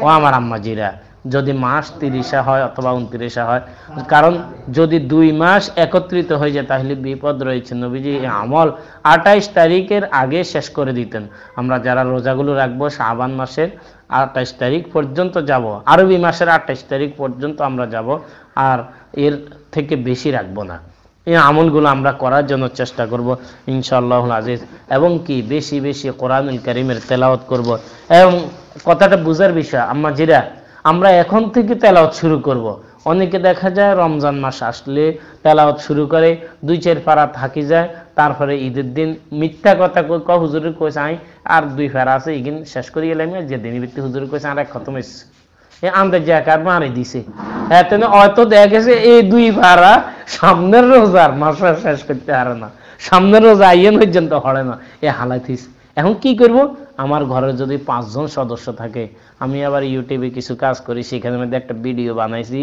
ও আমার আম্মাজিরা, যদি মাস 30 হয় অথবা 29 হয়, কারণ যদি 2 মাস একত্রিত হয়ে যায় তাহলে বিপদ রয়েছে। নবীজি এই আমল 28 তারিখের আগে শেষ করে দিতেন। আমরা যারা রোজাগুলো রাখবো শাবান মাসের 28 তারিখ পর্যন্ত যাব, আরবি মাসের 28 তারিখ পর্যন্ত আমরা যাব, আর এর থেকে বেশি রাখবো না। এই আমলগুলো আমরা করার জন্য চেষ্টা করব ইনশাআল্লাহুল আজিজ। এবং কি বেশি বেশি কোরআনুল কারীমের তেলাওয়াত করব। এবং কথাটা বুঝার বিষয় আম্মাজিরা, আমরা এখন থেকে তেলাওয়াত শুরু করব। অনেকে দেখা যায় রমজান মাস আসলে তেলাওয়াত শুরু করে 2-4 পারা থাকি যায়, তারপরে ঈদের দিন মিথ্যা কথা কই হুজুরের কইছে আই আর 2 পারা আছে ইগিন শেষ করে গেলাম, যে দিন ভিত্তি হুজুরের কইছে আর এক খতম হইছে, এ আমাদের জাকাত মারি দিছে। এতে হয়তো দেখা গেছে এই 2 পারা সামনের রোজার মাস শেষ করতে পারে না, সামনের রোজা আইয়েন পর্যন্ত হরে না, এ হালাত হইছে। এখন কি করব? আমার ঘরে যদি 5 জন সদস্য থাকে, আমি আবার ইউটিউবে কিছু কাজ করি, সেখানের মধ্যে একটা ভিডিও বানাইছি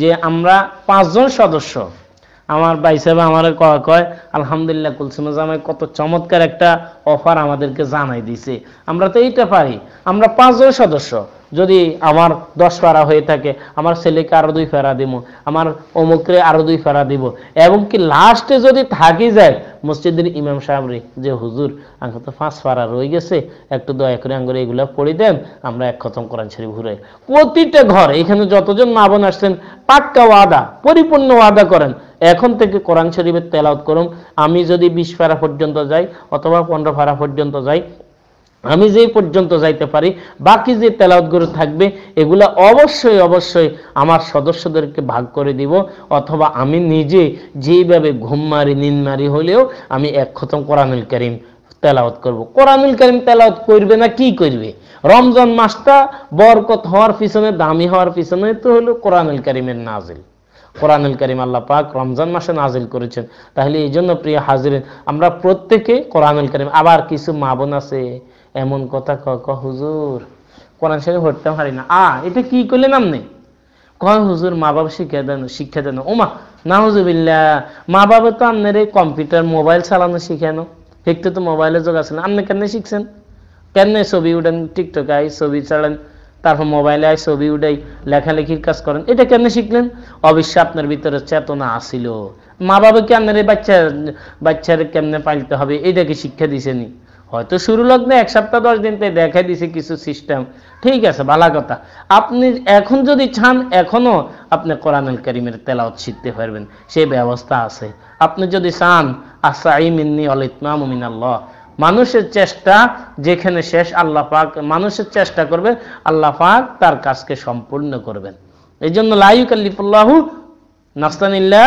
যে আমরা 5 জন সদস্য, আমার ভাই সাহেব আমার কয় আলহামদুলিল্লাহ কুলসুম জামাই কত চমৎকার একটা অফার আমাদেরকে জানাই দিছে, আমরা তো এইটা পারি। আমরা 5 জন সদস্য, যদি আমার 10 পারা হয়ে থাকে, আমার ছেলেকে আরো 2 পারা দিব, আমার অমুকরে আরো 2 পারা দিব, এবং কি লাস্টে যদি থাকি যায় মসজিদের ইমাম সাহেবরে যে হুজুর আঙ্কে তো 5 পারা রয়ে গেছে, একটু দয়া করে আঙ্গুরে এগুলা পড়ে দেন, আমরা এক খতম কোরআন শরীফ ঘুরে। প্রতিটা ঘর এখানে যতজন মা বোন আসছেন পাক্কা ওয়াদা, পরিপূর্ণ ওয়াদা করেন এখন থেকে কোরআন শরীফের তেলাওয়াত করুন। আমি যদি 20 পারা পর্যন্ত যাই অথবা 15 পারা পর্যন্ত যাই, আমি যেই পর্যন্ত যাইতে পারি, বাকি যে তেলাওয়াতগুলো থাকবে এগুলা অবশ্যই অবশ্যই আমার সদস্যদেরকে ভাগ করে দিব, অথবা আমি নিজে যেইভাবে ঘুম মারি নিন মারি হলেও আমি এক খতম কোরআনুল কারীম তেলাওয়াত করব। কোরআনুল কারীম তেলাওয়াত করবে না কি করবে? রমজান মাসটা বরকত হওয়ার পিছনে, দামি হওয়ার পিছনে তো হলো কোরআনুল কারীমের নাজিল। কোরআনুল কারীম আল্লাহ পাক রমজান মাসে নাজিল করেছেন। তাহলে এই জন্য প্রিয় হাজিরিন, আমরা প্রত্যেকে কোরআনুল কারীম, আবার কিছু মা বোন আছে এমন কথা কয় হুজুর কোরআন শরীফ পড়তে পারি না, এটা কি করলেন আপনি? কয় হুজুর মা বাবা শিক্ষা দেন। ওমা নাউজুবিল্লাহ, মা বাবা তো আপনার এই কম্পিউটার মোবাইল চালানো শিখানো, একটু তো মোবাইলে যোগ আছে না, আপনি কেন শিখছেন? কেন ছবি উঠেন, টিকটক আই ছবি চালান, তারপর মোবাইলে আয় ছবি উঠাই, লেখালেখির কাজ করেন, এটা কেমনে শিখলেন? অবশ্যই আপনার ভিতরে চেতনা আসিল। মা বাবাকে আপনার এই বাচ্চার কেমনে পালতে হবে এটাকে শিক্ষা দিছেনি, হয়তো শুরু লগ্নে 1 সপ্তাহ 10 দিন দেখাই দিছে কিছু সিস্টেম, ঠিক আছে, ভালো কথা। আপনি এখন যদি চান এখনো আপনি কোরআনুল কারীমের তেলাওয়াত শিখতে পারবেন, সেই ব্যবস্থা আছে। আপনি যদি চান আসাই মিন্নি ওয়াল ইতমামু মিনাল্লাহ, মানুষের চেষ্টা যেখানে শেষ আল্লাহ পাক, মানুষের চেষ্টা করবে আল্লাহ পাক তার কাজকে সম্পূর্ণ করবেন। এই জন্য লা ইউকাল্লিফুল্লাহু নাফসান ইল্লা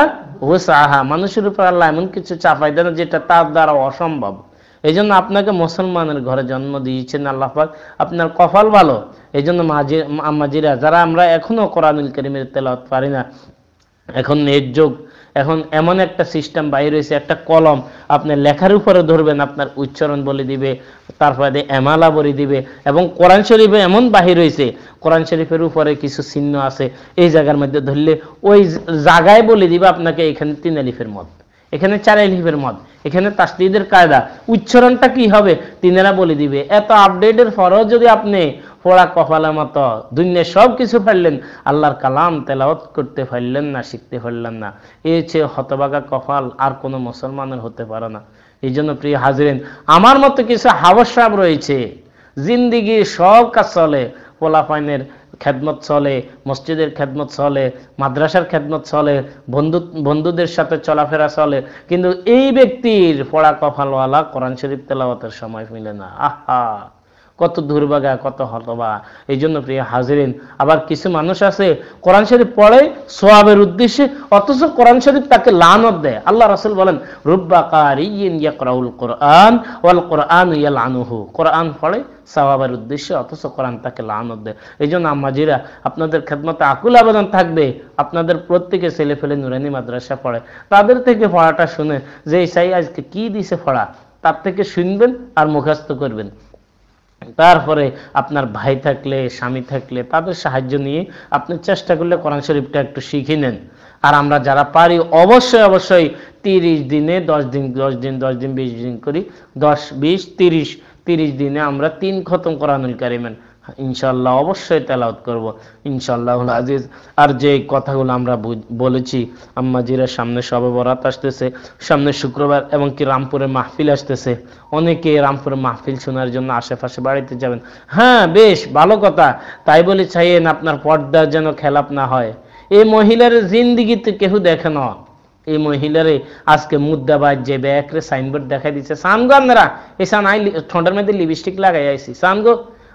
ওয়াসআহা, মানুষের উপর আল্লাহ এমন কিছু চাপাই দেন যেটা তার দ্বারা অসম্ভব। এই জন্য আপনাকে মুসলমানের ঘরে জন্ম দিয়েছেন আল্লাহ পাক, আপনার কপাল ভালো। এই জন্য আম্মাজিরা যারা আমরা এখনো কোরআনুল কারীমের তেলাওয়াত পারি না, এখন নেট যুগ, এখন এমন একটা সিস্টেম বাইরে হয়েছে, একটা কলম আপনি লেখার উপরে ধরবেন, আপনার উচ্চারণ বলে দিবে, তারপরে এমালা বলে দিবে। এবং কোরআন শরীফে এমন বাহির হয়েছে, কোরআন শরীফের উপরে কিছু চিহ্ন আছে, এই জায়গার মধ্যে ধরলে ওই জায়গায় বলে দিবে আপনাকে এখানে 3 আলিফের মত, এখানে 4 আলিফের মত, এখানে তাসদীদের কায়দা, উচ্চারণটা কি হবে তিনারা বলে দিবে। এত আপডেটের পরেও যদি আপনি পড়া কপালের মতো দুনিয়া সব কিছু পারলেন, আল্লাহর কালাম তেলাওয়াত করতে পারলেন না, শিখতে পারলেন না, এর চেয়ে হতভাগা কপাল আর কোনো মুসলমানের হতে পারে না। এই জন্য প্রিয় হাজিরিন, আমার মতো কিছু হাবসাব রয়েছে, জিন্দিগি সব কাজ চলে, পোলাপাইনের খেদমত চলে, মসজিদের খেদমত চলে, মাদ্রাসার খেদমত চলে, বন্ধুদের সাথে চলাফেরা চলে, কিন্তু এই ব্যক্তির পড়া কপালওয়ালা কোরআন শরীফ তেলাওয়াতের সময় মিলে না। আহা, কত দুর্ভাগা, কত হতবা। এই জন্য প্রিয় হাজিরিন, আবার কিছু মানুষ আছে কোরআন শরীফ পড়ে সওয়াবের উদ্দেশ্যে, অথচ কোরআন শরীফ তাকে লানত দেয়। আল্লাহ রাসূল বলেন রুব্বা কারিয়িন ইয়াকরাউল কোরআন ওয়াল কোরআনু ইয়ালআনুহু, কোরআন পড়ে সওয়াবের উদ্দেশ্যে, অথচ কোরআন তাকে লানত দেয়। এই জন্য আম্মাজিরা, আপনাদের খেদমতে আকুল আবেদন থাকবে, আপনাদের প্রত্যেকে ছেলে ফেলে নুরানি মাদ্রাসা পড়ে, তাদের থেকে পড়াটা শুনে যে চাই আজকে কি দিছে পড়া, তার থেকে শুনবেন আর মুখস্থ করবেন। তারপরে আপনার ভাই থাকলে, স্বামী থাকলে তাদের সাহায্য নিয়ে আপনি চেষ্টা করলে কোরআন শরীফটা একটু শিখে নেন। আর আমরা যারা পারি অবশ্যই অবশ্যই 30 দিনে 10 দিন 10 দিন 10 দিন 20 দিন করি, 10 20 30 দিনে আমরা 3 খতম কোরআনুল কারীমের ইনশাআল্লাহ অবশ্যই তেলাওয়াত করব ইনশাআল্লাহুল আজিজ। আর যে কথাগুলো আমরা বলেছি, আম্মাজিরা সামনে শবে বরাত আসতেছে, সামনে শুক্রবার এবং কি রামপুরে মাহফিল আসতেছে, অনেকে রামপুরে মাহফিল শোনার জন্য আশেপাশে বাড়িতে যাবেন। হ্যাঁ, বেশ ভালো কথা, তাই বলে চাইয়েন আপনার পর্দার যেন খেলাপ না হয়। এই মহিলার জিন্দিগিতে কেউ দেখে না, এই মহিলারে আজকে মুদ্দাবাদ যে ব্যাকরে সাইনবোর্ড দেখাই দিচ্ছে, সানগো আপনারা এই সান আই ঠোঁটের মধ্যে লিপস্টিক লাগাই আইছি, সানগো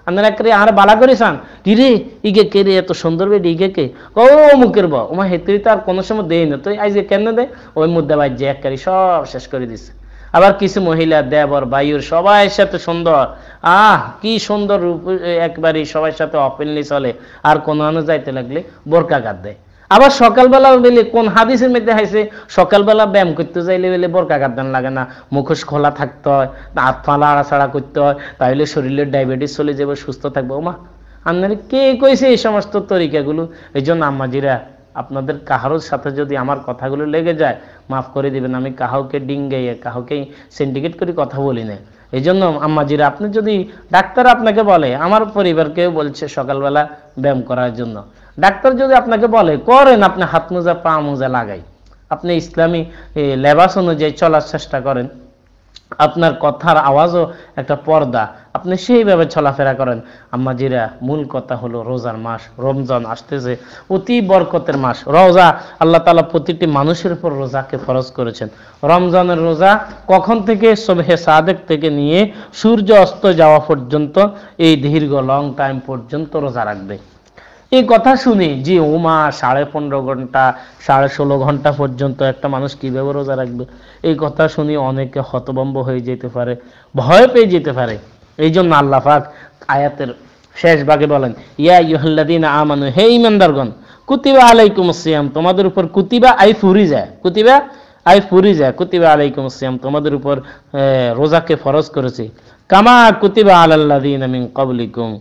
আপনারা আর বালা করে চান, কিরে ইগে কে রে, এত সুন্দর বেডি ইগে কে? ও মুখের বা ওমা হেতুই তো আর কোনো সময় দেয় না, তুই আইজে কেন দেয়? ওই মুদ্রা বাজ্যে এককারি সব শেষ করে দিছে। আবার কিছু মহিলা দেবর বায়ুর সবার সাথে সুন্দর, কি সুন্দর রূপ, একবারই সবার সাথে ওপেনলি চলে, আর কোন মানুষ যাইতে লাগলে বোরকা গাদ দেয়। আবার সকালবেলা বেলে কোন হাদিসের মধ্যে হাইছে সকালবেলা ব্যায়াম করতে যাইলে বেলে বোরকা গাদ্দান লাগে না, মুখোশ খোলা থাকতে হয়, হাত ফালা আড়াছাড়া করতে হয়, তাইলে শরীরের ডায়াবেটিস চলে যাবে, সুস্থ থাকবে। ওমা আপনারা কে কইছে এই সমস্ত তরিকাগুলো? এই জন্য আম্মাজিরা, আপনাদের কাহারোর সাথে যদি আমার কথাগুলো লেগে যায় মাফ করে দিবেন, আমি কাউকে ডিঙ্গাইয়ে কাউকে সিন্ডিকেট করে কথা বলি না। এই জন্য আম্মাজিরা, আপনি যদি ডাক্তার আপনাকে বলে, আমার পরিবারকেও বলছে সকালবেলা ব্যায়াম করার জন্য, ডাক্তার যদি আপনাকে বলে করেন, আপনি হাত মোজা পা মোজা লাগাই, আপনি ইসলামী লেবাস অনুযায়ী চলার চেষ্টা করেন, আপনার কথার আওয়াজও একটা পর্দা, আপনি সেইভাবে চলাফেরা করেন। আম্মাজিরা, মূল কথা হলো রোজার মাস, রমজান আসতেছে, অতি বরকতের মাস। রোজা আল্লাহ তাআলা প্রতিটি মানুষের উপর রোজাকে ফরজ করেছেন। রমজানের রোজা কখন থেকে? সুবহে সাদেক থেকে নিয়ে সূর্য অস্ত যাওয়া পর্যন্ত, এই দীর্ঘ লং টাইম পর্যন্ত রোজা রাখবে। এই কথা শুনি যে ওমা 15.5 ঘন্টা 16.5 ঘন্টা পর্যন্ত একটা মানুষ কিভাবে রোজা রাখবে, এই কথা শুনি অনেকে হতভম্ব হয়ে যেতে পারে, ভয় পেয়ে যেতে পারে। এই জন্য আল্লাহ পাক আয়াতের শেষ ভাগে বলেন, ইয়া আইয়ুহাল্লাযীনা আমানু, হে ঈমানদারগণ, কুতিবা আলাইকুমুস সিয়াম, তোমাদের উপর, কুতিবা আই ফুরিজা, কুতিবা আই ফুরিজা, কুতিবা আলাইকুমুস সিয়াম, তোমাদের উপর রোজাকে ফরজ করেছি, কামা কুতিবা আলাল্লাযীনা মিন ক্বাবলিকুম,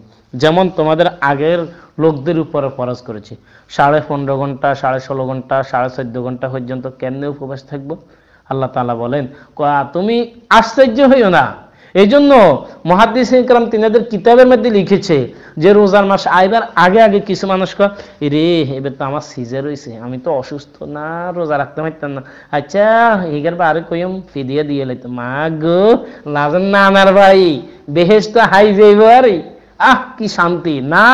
যেমন তোমাদের আগের লোকদের উপরে ফরজ করেছি। 15.5 ঘন্টা 16.5 ঘন্টা 14.5 ঘন্টা পর্যন্ত কেমনে উপবাস থাকবো? আল্লাহ তাআলা বলেন, তুমি আশ্চর্য হইও না। এই জন্য মুহাদ্দিসিন কিরাম তিনাদের কিতাবের মধ্যে লিখেছে যে রোজার মাস আইবার আগে আগে কিছু মানুষ কয়, রে এবার তো আমার সিজার হইছে, আমি তো অসুস্থ না, রোজা রাখতে পারতাম না, আচ্ছা এগার বারে কইম ফিদিয়া দিয়ে লাইতো, মা গো লাজন না আমার ভাই বেহেশত হাই যাইব, আরে কি শান্তি না।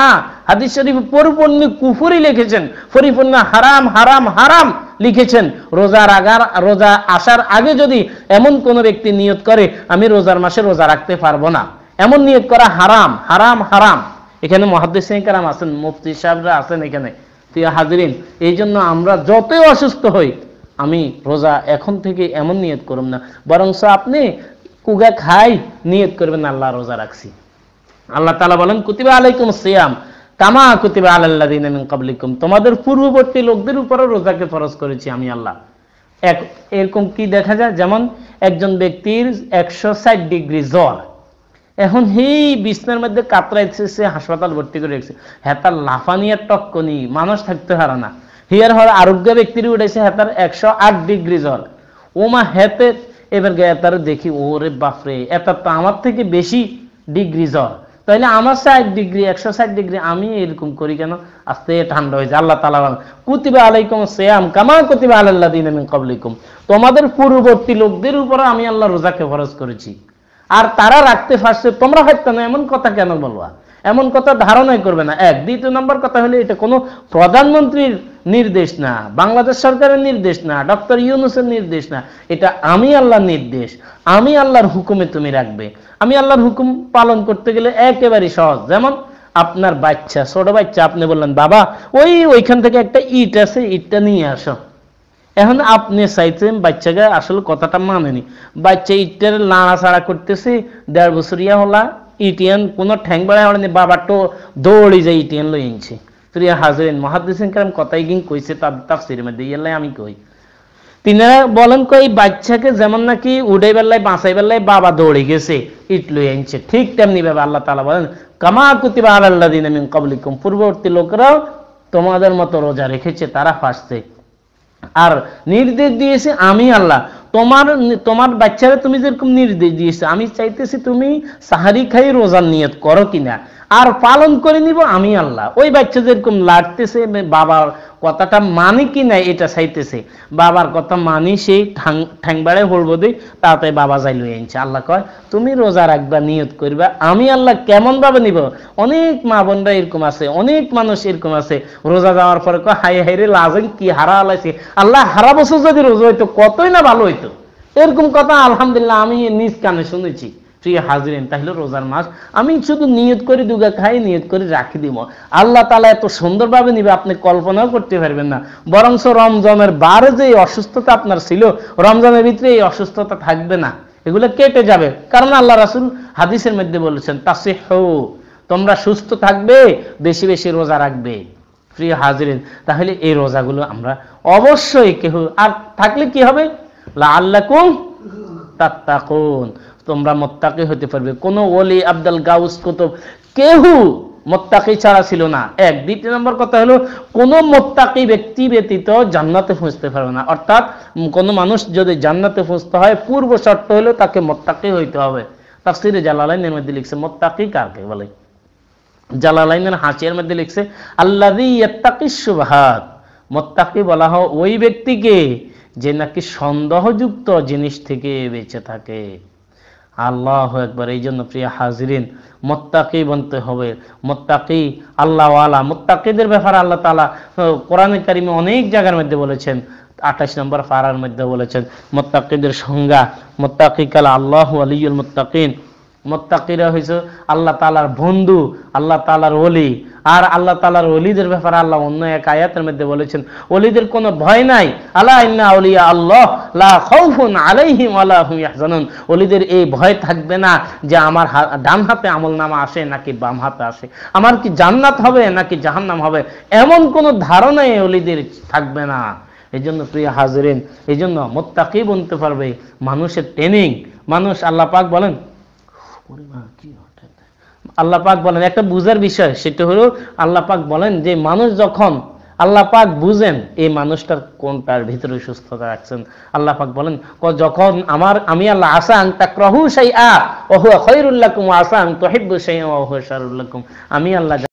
হাদিস শরীফ পরিপূর্ণ কুফরি লিখেছেন, পরিপূর্ণ হারাম হারাম হারাম লিখেছেন। রোজা আসার আগে যদি এমন কোন ব্যক্তি নিয়ত করে আমি রোজার মাসে রোজা রাখতে পারবো না, এমন নিয়ত করা হারাম হারাম হারাম। এখানে মুহাদ্দিসিন কেরাম আছেন, মুফতি সাহেবরা আছেন এখানে, প্রিয় হাজিরিন। এই জন্য আমরা যতই অসুস্থ হই, আমি রোজা এখন থেকে এমন নিয়ত করব না, বরং আপনি কুগা খাই নিয়ত করবেন আল্লাহ রোজা রাখছি। আল্লাহ তাআলা বলেন, কুতিবা আলাইকুমুস সিয়াম কামা কুতিবা আলাল্লাযীনা মিন ক্বাবলিকুম, তোমাদের পূর্ববর্তী লোকদের উপরও রোজাকে ফরজ করেছি আমি আল্লাহ। এরকম কি দেখা যায়, যেমন একজন ব্যক্তির 160 ডিগ্রি জ্বর, এখন এই বিছনার মধ্যে কাতরাইতেছে, হাসপাতাল ভর্তি করে রেখেছে, হেতার লাফানিয়ার টক্কনি মানুষ থাকতে পারে না। হিয়ার হওয়ার আরোগ্য ব্যক্তির উঠেছে হেতার 108 ডিগ্রি জ্বর, ওমা হেতে এবার তার দেখি, ওরে বাপরে, এটা তো আমার থেকে বেশি ডিগ্রি জ্বর, তাইলে আমার 60 ডিগ্রি 160 ডিগ্রি, আমি এরকম করি কেন? আস্তে ঠান্ডা হয়ে যায়। আল্লাহ তাআলা বলেন, কুতিবা আলাইকুমুস সিয়াম কামা কুতিবা আলাল্লাযীনা মিন ক্বাবলিকুম, তোমাদের পূর্ববর্তী লোকদের উপর আমি আল্লাহ রোজাকে ফরজ করেছি, আর তারা রাখতে পারছে, তোমরা পারতে না, এমন কথা কেন বলবা? এমন কথা ধারণাই করবে না। দ্বিতীয় নম্বর কথা হলো, এটা কোনো প্রধানমন্ত্রীর নির্দেশ না, বাংলাদেশ সরকারের নির্দেশ না, ডক্টর ইউনূসের নির্দেশ না, এটা আমি আল্লাহর নির্দেশ। আমি আল্লাহর হুকুমে তুমি রাখবে। আমি আল্লাহর হুকুম পালন করতে গেলে একেবারেই সহজ। যেমন আপনার বাচ্চা, ছোট বাচ্চা, আপনি বললেন বাবা ওইখান থেকে একটা ইট আছে, ইটটা নিয়ে আসো। এখন আপনি চাইছেন, বাচ্চাকে আসলে কথাটা মানেনি, বাচ্চা ইটের লাড়াছাড়া করতেছে, 1.5 বছরিয়া হলা, ইটিয়ান কোনো ঠ্যাং বেড়া হয়নি, বাবা তো দৌড়ি যায় ইটিয়ান লই আনছে। প্রিয় হাজরিন, মুহাদ্দিসিন কেরাম কথাই গিন কইছে তার তাফসীরের মধ্যে, ইয়ালাই আমি কই, তিনারা বলেন কই বাচ্চাকে যেমন নাকি উড়াই বেলায় বাঁচাই বেলায় বাবা দৌড়ে গেছে ইট লই আনছে, ঠিক তেমনি ভাবে আল্লাহ তাআলা বলেন, কামা কুতিবা আলাল্লাযীনা মিন ক্বাবলিকুম, পূর্ববর্তী লোকরাও তোমাদের মতো রোজা রেখেছে, তারা ফাসছে। আর নির্দেশ দিয়েছে আমি আল্লাহ, তোমার বাচ্চারা তুমি যেরকম নির্দেশ দিয়েছে, আমি চাইতেছি তুমি সাহারি খাই রোজার নিয়ত করো কিনা, আর পালন করে নিব আমি আল্লাহ। ওই বাচ্চা যেরকম লাগতেছে বাবার কথাটা মানি কি না এটা চাইতেছে, বাবার কথা মানি, সেই ঠ্যাং বাড়ায় হলবো দিই, তাড়াতাড়ি বাবা যাই লই আনছে। আল্লাহ কয় তুমি রোজা রাখবা, নিয়ত করবা, আমি আল্লাহ কেমন ভাবে নিব? অনেক মা বোনরা এরকম আছে, অনেক মানুষ এরকম আছে, রোজা যাওয়ার পরে কয় হাই হাই রে লাজেন কি হারা আলাইছে, আল্লাহ হারা বছর যদি রোজা হইতো কতই না ভালো হইতো। এরকম কথা আলহামদুলিল্লাহ আমি নিজ কানে শুনেছি, প্রিয় হাজিরিন, তাহলে রোজার মাস আমি শুধু নিয়ত করে দুগা খাই, নিয়ত করে রাখি দিব, আল্লাহ তাআলা এত সুন্দরভাবে নিবে আপনি কল্পনাও করতে পারবেন না। বরঞ্চ রমজানের বারে যে অসুস্থতা আপনার ছিল, রমজানের ভিতরে এই অসুস্থতা থাকবে না, এগুলো কেটে যাবে। কারণ আল্লাহ রাসূল হাদিসের মধ্যে বলেছেন তাসিহু, তোমরা সুস্থ থাকবে, বেশি বেশি রোজা রাখবে। প্রিয় হাজিরিন, তাহলে এই রোজাগুলো আমরা অবশ্যই কেউ, আর থাকলে কি হবে, লাআল্লাকুম তাত্তাকুন, তোমরা মুত্তাকি হতে পারবে। কোন ওলি আব্দুল গাউস কুতুব কেউ মুত্তাকি ছাড়া ছিল না। এক, দ্বিতীয় নম্বর কথা হলো কোন মুত্তাকি ব্যক্তি ব্যতীত জান্নাতে পৌঁছতে পারবে না। অর্থাৎ কোন মানুষ যদি জান্নাতে পৌঁছতে হয়, পূর্ব শর্ত হলো তাকে মুত্তাকি হইতে হবে। তাফসীরে জালালাইনের মধ্যে লিখছে মুত্তাকি কাকে বলে। জালালাইনের হাসিয়ার মধ্যে লিখছে আল্লাযী ইয়াত্তাকিস শুবহাত, মুত্তাকি বলা হয় ওই ব্যক্তিকে যে নাকি সন্দেহযুক্ত জিনিস থেকে বেঁচে থাকে। আল্লাহু আকবার। এই জন্য প্রিয় হাজিরিন, মুত্তাকি বনতে হবে, মুত্তাকি আল্লাহওয়ালা। মুত্তাকিদের ব্যাপারে আল্লাহ তাআলা কোরআনে কারিমে অনেক জায়গার মধ্যে বলেছেন, 28 নম্বর পারার মধ্যে বলেছেন মুত্তাকিদের সংজ্ঞা, মুত্তাকি কাল আল্লাহু ওয়ালিয়ুল মুত্তাকিন, মুত্তাকিরা হইছে আল্লাহ তাআলার বন্ধু, আল্লাহ তাআলার ওলি। আর আল্লাহ তাআলার ওলিদের ব্যাপারে আল্লাহ অন্য এক আয়াতের মধ্যে বলেছেন ওলিদের কোনো ভয় নাই, আলা ইন্না আউলিয়া আল্লাহ লা খাউফুন আলাইহিম ওয়া লা হুম ইয়াহজানুন, ওলিদের এই ভয় থাকবে না যে আমার ডান হাতে আমলনামা আসে নাকি বাম হাতে আসে, আমার কি জান্নাত হবে নাকি জাহান্নাম হবে, এমন কোনো ধারণাই ওলিদের থাকবে না। এই জন্য প্রিয় হাজিরিন, এই জন্য মুত্তাকি বনতে পারবে মানুষের ট্রেনিং। মানুষ আল্লাহ পাক বলেন, আল্লাহ পাক বলেন একটা বুঝার বিষয়, সেটা হলো আল্লাহ পাক বলেন যে মানুষ যখন, আল্লাহ পাক বুঝেন এই মানুষটার কোনটার ভিতরে সুস্থতা রাখছেন। আল্লাহ পাক বলেন যখন আমি আল্লাহ আসা আন তাকরাহু শাইআ ওয়া হুয়া খায়রুল লাকুম ওয়া আসা আন তুহিব্বু শাইআ ওয়া হুয়া শাররুল লাকুম, আমি আল্লাহ